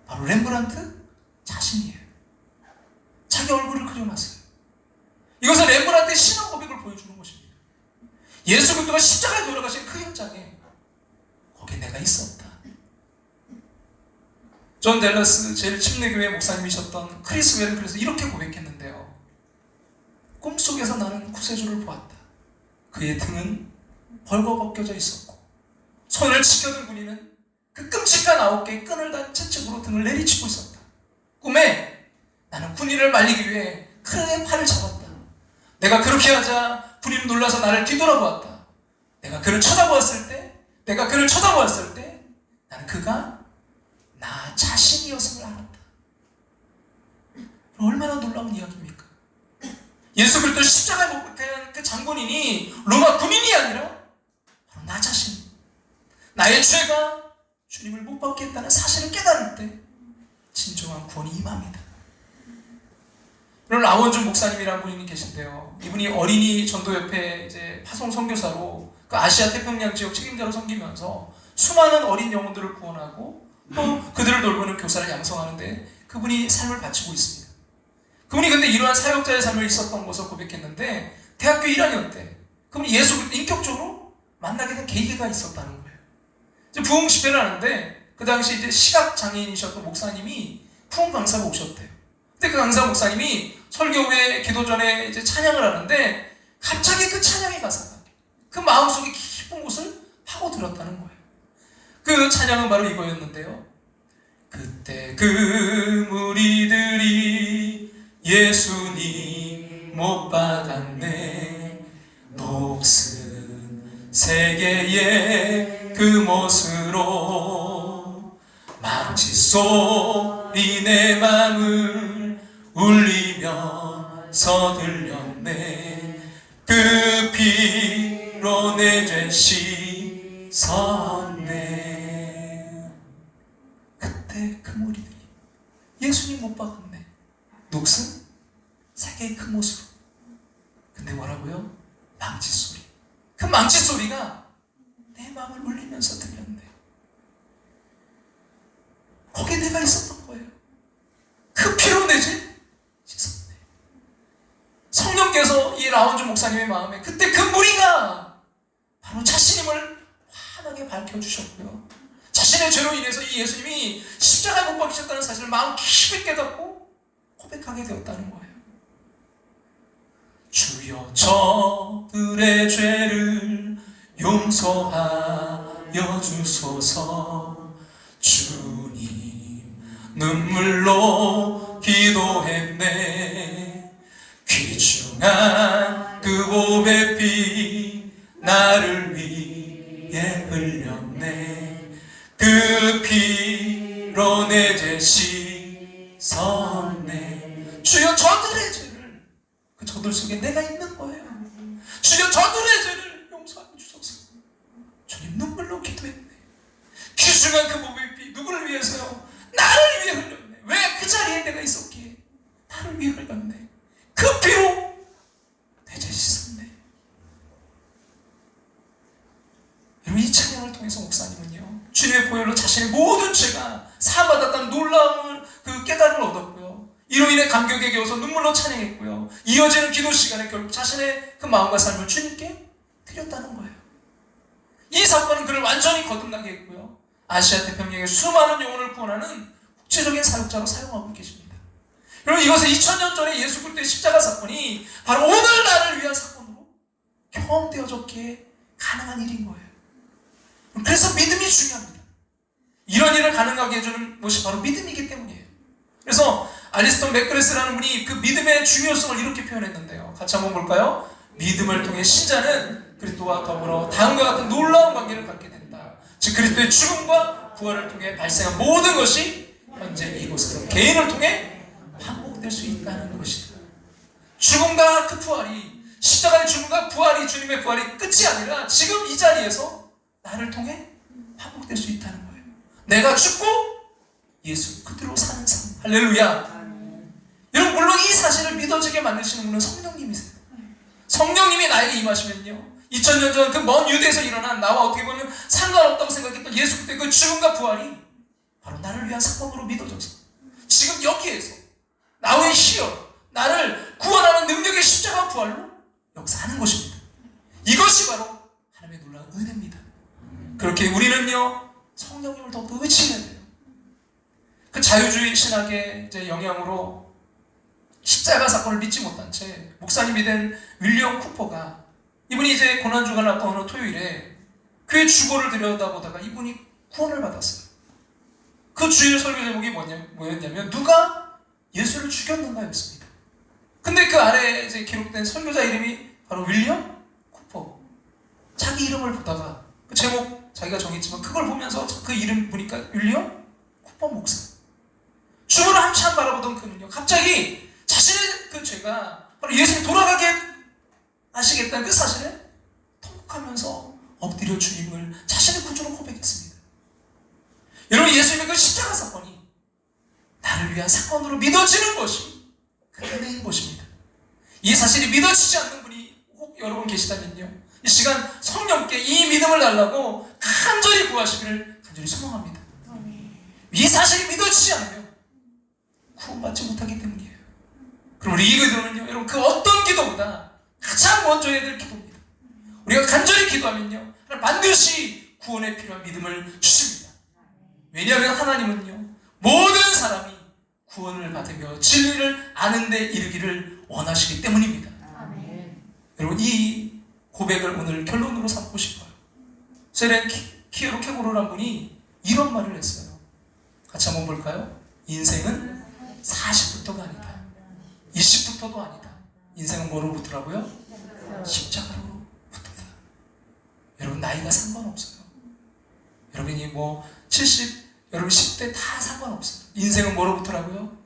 바로 렘브란트 자신이에요. 자기 얼굴을 그려놨어요. 이것은 렘브란트의 신앙 고백을 보여주는 것입니다. 예수 그리스도가 십자가에 돌아가신 그 현장에 거기에 내가 있었다. 존 델러스 제일 침례교회 목사님이셨던 크리스 웰은 그래서 이렇게 고백했는데요. 꿈속에서 나는 구세주를 보았다. 그의 등은 벌거벗겨져 있었고 손을 치켜든 군인은 그 끔찍한 9개의 끈을 단 채찍으로 등을 내리치고 있었다. 꿈에 나는 군인을 말리기 위해 그의 팔을 잡았다. 내가 그렇게 하자 군인은 놀라서 나를 뒤돌아보았다. 내가 그를 쳐다보았을 때 나는 그가 나 자신이었음을 알았다. 얼마나 놀라운 이야기입니까? 예수 그리스도 십자가에 못 박힌 그 장군인이 로마 군인이 아니라 바로 나 자신, 나의 죄가 주님을 못 받게 했다는 사실을 깨달을 때 진정한 구원이 임합니다. 오늘 라원준 목사님이라는 분이 계신데요. 이분이 어린이 전도협회 이제 파송 선교사로 그 아시아 태평양 지역 책임자로 섬기면서 수많은 어린 영혼들을 구원하고 또 그들을 돌보는 교사를 양성하는데 그분이 삶을 바치고 있습니다. 그분이 근데 이러한 사역자의 삶을 있었던 것을 고백했는데 대학교 1학년 때 그분이 예수 그리스도 인격적으로 만나게 된 계기가 있었다는 거예요. 이제 부흥 집회를 하는데 그 당시 이제 시각 장애인이셨던 목사님이 부흥 강사가 오셨대요. 근데 그 강사 목사님이 설교 후에 기도 전에 이제 찬양을 하는데 갑자기 그 찬양의 가사가 그 마음속에 깊은 곳을 파고들었다는 거예요. 그 찬양은 바로 이거였는데요. 그때 그 무리들이 예수님 못 박았네. 녹슨 세계의 그 멋으로 망치 소리 내 맘을 울리면서 들렸네. 그 피로 내 죄 씻었네. 그때 그 무리들이 예수님 못 박았네. 녹슨 세계의 그 모습. 근데 뭐라고요? 망치 소리. 그 망치 소리가 내 마음을 울리면서 들렸네. 거기에 내가 있었던 거예요. 그 피로 내 죄 씻었네. 성령께서 이 라운주 목사님의 마음에 그때 그 무리가 바로 자신임을 환하게 밝혀주셨고요. 자신의 죄로 인해서 이 예수님이 십자가에 못 박히셨다는 사실을 마음 깊이 깨닫고 고백하게 되었다는 거예요. 주여 저들의 죄를 용서하여 주소서. 주님 눈물로 기도했네. 귀중한 그 보배 피 나를 위해 흘렸네. 그 피로 내 죄 씻었네. 주여 저들의 죄를, 그 저들 속에 내가 있는 거예요. 주여 저들의 죄를 용서하여 주소서. 주님 눈물로 기도했네. 귀중한 그 보배 피 누구를 위해서요? 나를 위해 흘렸네. 왜 그 자리에 내가 있었기에? 나를 위해 흘렸네. 그 피로 내 죄 씻었네. 여러분, 이 찬양을 통해서 목사님은요, 주님의 보혈로 자신의 모든 죄가 사함받았다는 놀라운 그 깨달음을 얻었고요. 이로 인해 감격에 겨워서 눈물로 찬양했고요. 이어지는 기도 시간에 결국 자신의 그 마음과 삶을 주님께 드렸다는 거예요. 이 사건은 그를 완전히 거듭나게 했고요. 아시아 태평양의 수많은 영혼을 구원하는 국제적인 사역자로 사용하고 계십니다. 여러분, 이것은 2000년 전에 예수 그리스도의 십자가 사건이 바로 오늘날을 위한 사건으로 경험되어졌기에 가능한 일인 거예요. 그래서 믿음이 중요합니다. 이런 일을 가능하게 해주는 것이 바로 믿음이기 때문이에요. 그래서 알리스톤 맥그레스라는 분이 그 믿음의 중요성을 이렇게 표현했는데요. 같이 한번 볼까요? 믿음을 통해 신자는 그리스도와 더불어 다음과 같은 놀라운 관계를 갖게 된다. 즉 그리스도의 죽음과 부활을 통해 발생한 모든 것이 현재 이곳에서 개인을 통해 반복될 수 있다는 것이다. 죽음과 그 부활이, 십자가의 죽음과 부활이, 주님의 부활이 끝이 아니라 지금 이 자리에서 나를 통해 반복될 수 있다는 거예요. 내가 죽고 예수 그대로 사는 삶. 할렐루야. 여러분, 물론 이 사실을 믿어지게 만드시는 분은 성령님이세요. 성령님이 나에게 임하시면요, 2000년 전 그 먼 유대에서 일어난, 나와 어떻게 보면 상관없다고 생각했던 예수 그때 그 죽음과 부활이 바로 나를 위한 사건으로 믿어져서 지금 여기에서 나의 희열, 나를 구원하는 능력의 십자가 부활로 역사하는 것입니다. 이것이 바로 하나님의 놀라운 은혜입니다. 그렇게 우리는요, 성령님을 더욱더 의지해야 돼요. 그 자유주의 신학의 이제 영향으로 십자가 사건을 믿지 못한 채 목사님이 된 윌리엄 쿠퍼가, 이분이 이제 고난주간을 앞둔 어느 토요일에 그의 주보를 들여다보다가 이분이 구원을 받았어요. 그 주일 설교 제목이 뭐였냐면 누가 예수를 죽였는가였습니다. 근데 그 아래에 이제 기록된 설교자 이름이 바로 윌리엄 쿠퍼. 자기 이름을 보다가 그 제목 자기가 정했지만 그걸 보면서 그 이름 보니까 윌리엄 쿠퍼 목사. 주보를 한참 바라보던 그는요, 갑자기 자신의 그 죄가 바로 예수님 돌아가게 하시겠다는 그 사실에 통곡하면서 엎드려 주님을 자신의 구주로 고백했습니다. 여러분, 예수님의 그 십자가 사건이 나를 위한 사건으로 믿어지는 것이 그 은혜인 것입니다. 이 사실이 믿어지지 않는 분이 혹 여러분 계시다면요, 이 시간 성령께 이 믿음을 달라고 간절히 구하시기를 간절히 소망합니다. 이 사실이 믿어지지 않으면 구원받지 못하기 때문이에요. 그럼 우리 이 기도는요, 여러분, 그 어떤 기도보다 가장 먼저 해야 될 기도입니다. 우리가 간절히 기도하면요, 반드시 구원에 필요한 믿음을 주십니다. 왜냐하면 하나님은요, 모든 사람이 구원을 받으며 진리를 아는 데 이르기를 원하시기 때문입니다. 아멘. 여러분, 이 고백을 오늘 결론으로 삼고 싶어요. 세렌 키에로케고로라는 분이 이런 말을 했어요. 같이 한번 볼까요? 인생은 40부터가 아니다, 20부터도 아니다. 인생은 뭐로부터라고요? 십자가로 여러분 나이가 상관없어요. 여러분이 뭐 70, 여러분 10대 다 상관없어요. 인생은 뭐로부터라고요?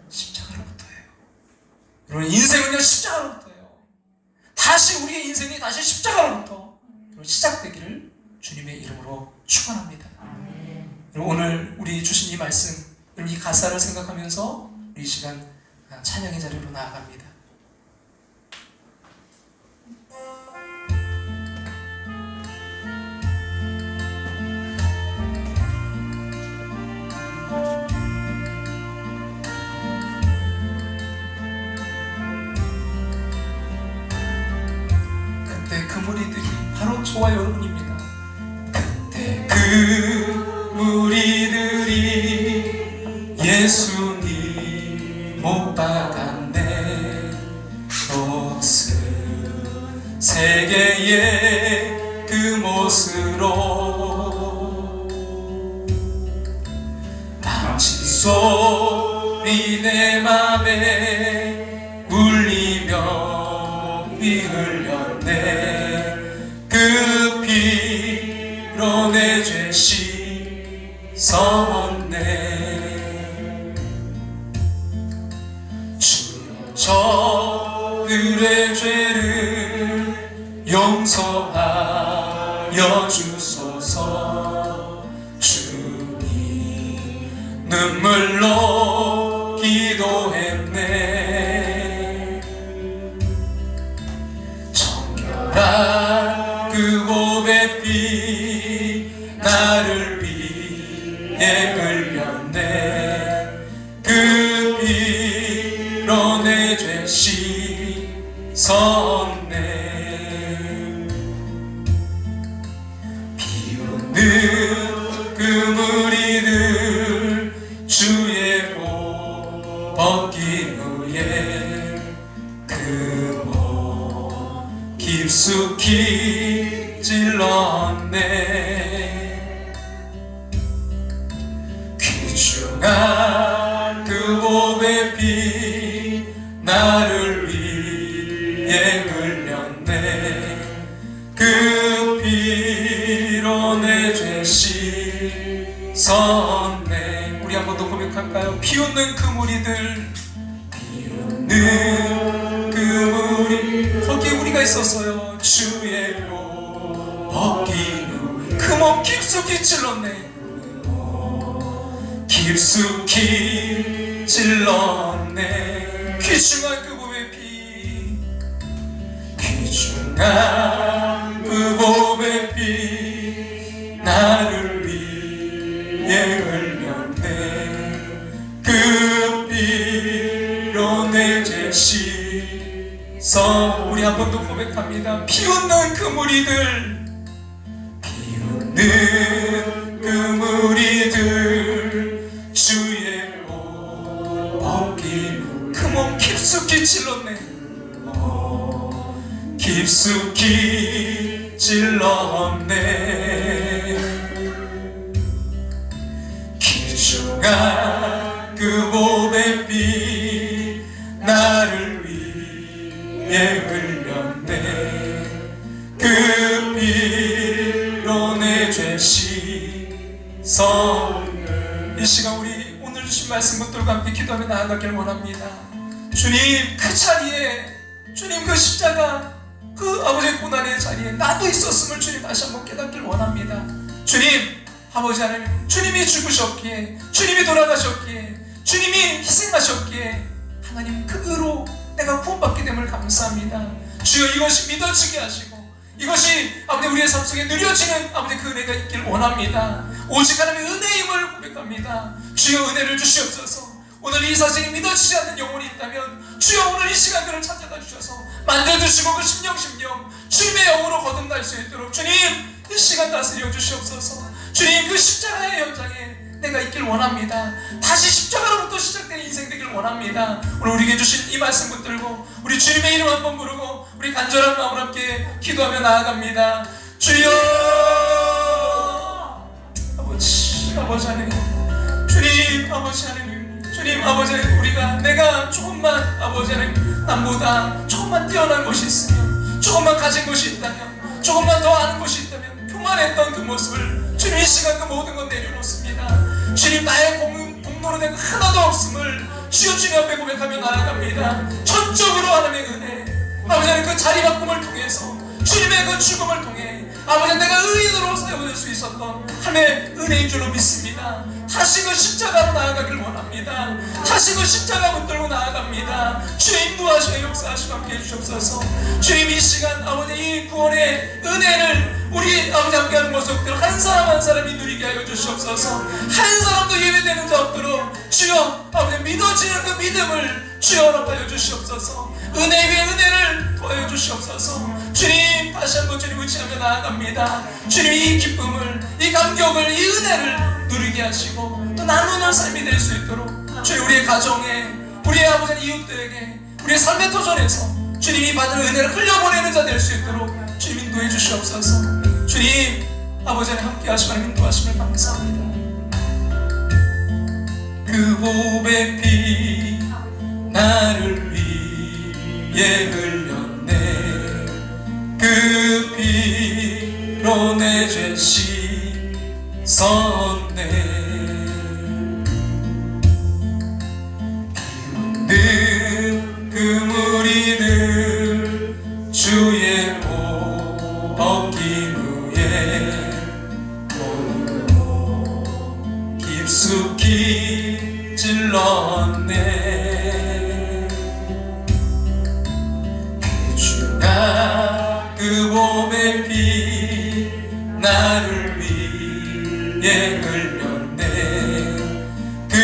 십자가로부터예요. 여러분 인생은요 십자가로부터예요. 다시 우리의 인생이 다시 십자가로부터 시작되기를 주님의 이름으로 축원합니다. 여러분 오늘 우리 주신 이 말씀, 여러분 이 가사를 생각하면서 우리 이 시간 찬양의 자리로 나아갑니다. 그때 그 무리들이 바로 저와 여러분입니다. 그때 그 무리들이 예수님 못 박았네. 옷을 세계의 그 못으로 망치 소리 내 맘에 울리며 피 흘렸네. 그 피로 내 죄 씻었네. 주여 저들의 죄를 용서하여 주소서. 주님 눈물로 기도했네. 정결한 그 고백비 나를 위해 흘렸네. 그 피로 내 죄 씻었네. 비웃는 그 무리들 주의 복 벗긴 후에 그 목 깊숙이 찔렀네. 귀중한 그 보배피 나를 위해 흘렸네. 그 피로 내 죄 씻었네. 우리 한 번 더 고백할까요? 비웃는 그 무리들, 비웃는 그 무리, 거기에 우리가 있었어요. 주의 복 벗긴 후 그 몸 깊숙이 찔렀네. 깊숙이 찔렀네. 귀중한 그 몸의 피, 귀중한 그 몸의 피 나를 위해 흘렸네. 그 피로 내 죄 씻어. 우리 한 번 더 고백합니다. 비웃는 그 무리들, 비웃는 그 무리들 주의 복 벗긴 그 몸 깊숙이 찔렀네. 깊숙이 찔렀네. 귀중한 그 보배피 나를 위해 흘렸네. 그 피로 내 죄 씻어. 이 시간 우리 오늘 주신 말씀 붙들고 함께 기도하며 나아가길 원합니다. 주님 그 자리에, 주님 그 십자가 그 아버지의 고난의 자리에 나도 있었음을 주님 다시 한번 깨닫길 원합니다. 주님 아버지 하나님, 주님이 죽으셨기에, 주님이 돌아가셨기에, 주님이 희생하셨기에 하나님 그 의로 내가 구원받게 됨을 감사합니다. 주여 이것이 믿어지게 하시고 이것이 아버지 우리의 삶 속에 누려지는 아버지 그 은혜가 있길 원합니다. 오직 하나님의 은혜임을 고백합니다. 주여 은혜를 주시옵소서. 오늘 이 사실이 믿어지지 않는 영혼이 있다면 주여 오늘 이 시간 그를 찾아가 주셔서 만져주시고 그 심령 주님의 영으로 거듭날 수 있도록 주님 이 시간 다스려 주시옵소서. 주님 그 십자가의 현장에 내가 있길 원합니다. 다시 십자가로부터 시작된 인생 되길 원합니다. 오늘 우리에게 주신 이 말씀 붙들고 우리 주님의 이름 한번 부르고 우리 간절한 마음으로 함께 기도하며 나아갑니다. 주여 아버지 하나님, 주님 아버지 하나님, 주님 아버지 하나님, 내가 조금만 아버지 하나님 남보다 조금만 뛰어난 것이 있으면, 조금만 가진 것이 있다면 조금만 더 아는 것이 있다면 교만했던 그 모습을 주님 이 시간 그 모든 것 내려놓습니다. 주님 나의 공로로 된 거 하나도 없음을 주여 주님 앞에 고백하며 나아갑니다. 전적으로 하나님의 은혜, 아버지 하나님 그 자리 바꿈을 통해서 주님의 그 죽음을 통해 아버지 내가 의인으로 세워질 수 있었던 하나님의 은혜인 줄로 믿습니다. 다시 그 십자가로 나아가길 원합니다. 다시 그 십자가 붙들고 나아갑니다. 주의 인도하시고 역사하시고 함께해 주옵소서. 주님 이 시간 아버지 이 구원의 은혜를 우리 아버지 함께하는 모습들 한 사람 한 사람이 누리게 하여 주시옵소서. 한 사람도 예외되는 자 없도록 주여 아버지 믿어지는 그 믿음을 주여 허락하여 주시옵소서. 은혜 위에 은혜를 더하여 주시옵소서. 주님 다시 한번 주님 의지하며 나아갑니다. 주님 이 기쁨을 이 감격을 이 은혜를 누리게 하시고 또 나누는 삶이 될 수 있도록 주님 우리의 가정에 우리의 아버지 이웃들에게 우리의 삶의 터전에서 주님이 받은 은혜를 흘려보내는 자 될 수 있도록 주님 인도해 주시옵소서. 주님 아버지 함께 하시고 인도하심을 감사합니다. 그 보배 피 나를 위해 흘렸네. 그 피로 내 죄 씻었네. 비웃는 그 무리들 주의 복 얻긴 후에 깊숙이 찔렀네. 주가 그 보배 피 나를 위해 흘렸네. 그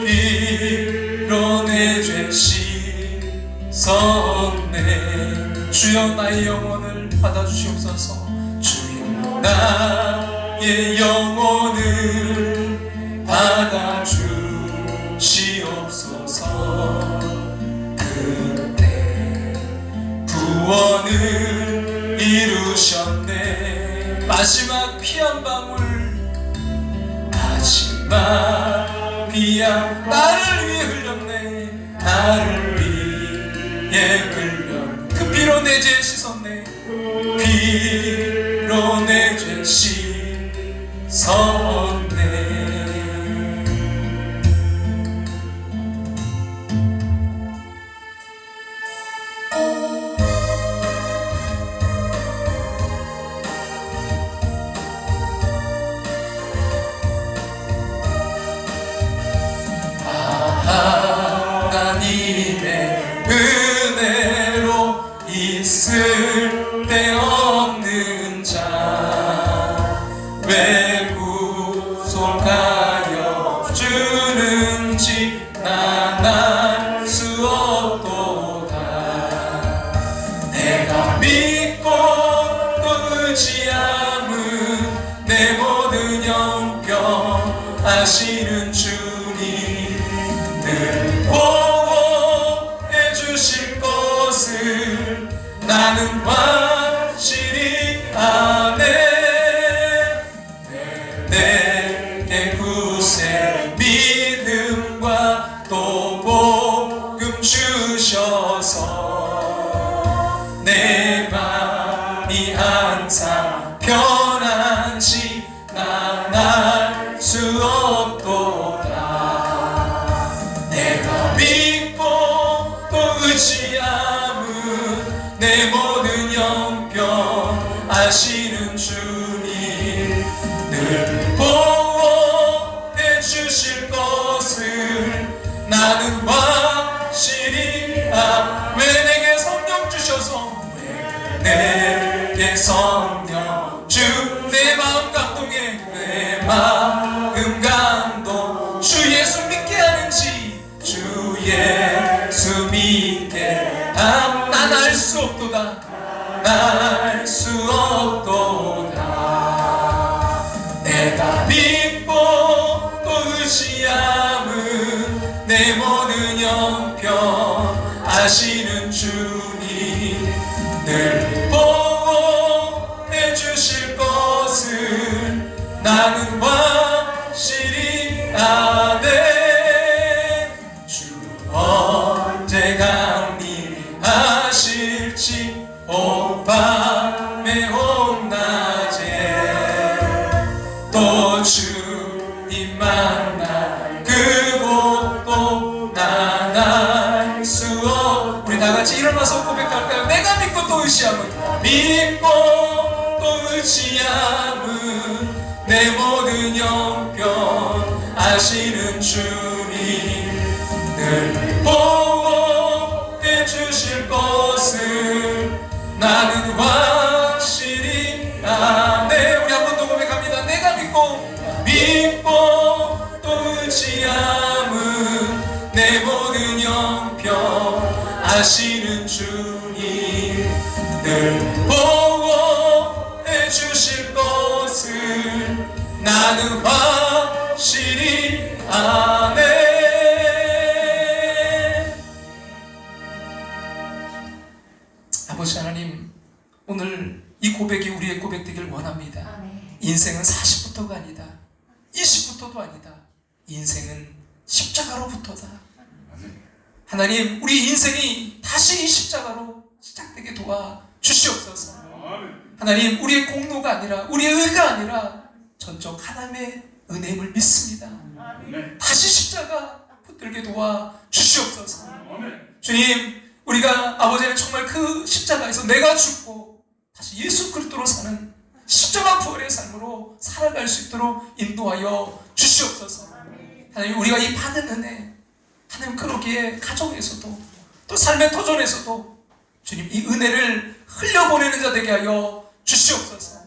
피로 내 죄 씻었네. 주여 나의 영혼을 받아주시옵소서. 주여 나의 영혼을 받아주시옵소서. 그때 구원을 이루셨네. 마지막 피 한 방울, 마지막 피 한 나를 위해 흘렸네. 나를 위해 흘렸네. 그 피로 내 죄 씻었네. 피로 내 죄 씻었네. 하나님의 은혜로 있을 데 없는 자 왜 구속하여 주는지 난 알 수 없도다. 내가 믿고 또 의지함은 내 모든 영병 아시는 주님 늘 보호해 주실 것을 나는 확실히 아네. 내게 구세 믿음과 또 복음 주셔서 내 맘이 항상 편한지 난 알 수 없도다. 내가 믿고 또 의지함은 내 모든 영병 아시는 주님 늘 보호해 주실 것을 나는 확실히 왜 내게 성령 주셔서 내게 성령 주 내 마음 감동해 내 마음 감동 주 예수 믿게 하는지 주 예수 믿게 난 알 수 없도다. 알 수 없도다. 내가 믿고 또 의지함은 내 모든 영병 아시는 주님 늘 보호해 주실 것을 나는 확실히 아네. 주 언제 강림하실지 오빠 매운 낮에 또 주님 만나 그곳도 난 알 수 없. 우리 다같이 일어나서 고백할까요? 내가 믿고 또 의지함은, 믿고 또 의지함은 내 모든 형편 아시는 주님 늘 보호해 주실 것을 나는 확실히 아네. 우리 한 번 더 고백합니다. 내가 믿고 또 의지함은 내 모든 형편 아시는 주님 늘 보호해 주실 것을 나는 확실히 아네. 아버지 하나님, 오늘 이 고백이 우리의 고백 되길 원합니다. 인생은 40부터가 아니다, 20부터도 아니다. 인생은 십자가로부터다. 하나님, 우리 인생이 다시 이 십자가로 시작되게 도와 주시옵소서. 하나님, 우리의 공로가 아니라, 우리의 의가 아니라 전적 하나님의 은혜임을 믿습니다. 다시 십자가 붙들게 도와 주시옵소서. 주님, 우리가 아버지는 정말 그 십자가에서 내가 죽고 다시 예수 그리스도로 사는 십자가 부활의 삶으로 살아갈 수 있도록 인도하여 주시옵소서. 하나님, 우리가 이 받은 은혜, 하나님 그러기에 가정에서도 또 삶의 터전에서도 주님 이 은혜를 흘려보내는 자 되게 하여 주시옵소서.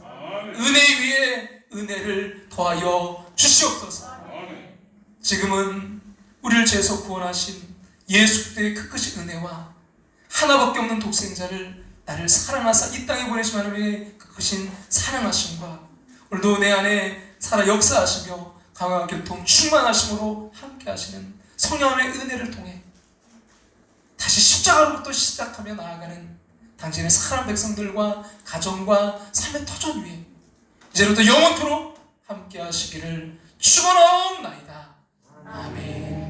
은혜 위에 은혜를 더하여 주시옵소서. 지금은 우리를 죄에서 구원하신 예수 그리스도의 그 크신 은혜와 하나밖에 없는 독생자를 나를 사랑하사 이 땅에 보내신 하나님의 그 크신 사랑하심과 오늘도 내 안에 살아 역사하시며 강화 교통 충만하심으로 함께 하시는 성령의 은혜를 통해 다시 십자가로부터 시작하며 나아가는 당신의 사랑하는 백성들과 가정과 삶의 터전 위에 이제부터 영원토록 함께 하시기를 축원하옵나이다. 아멘.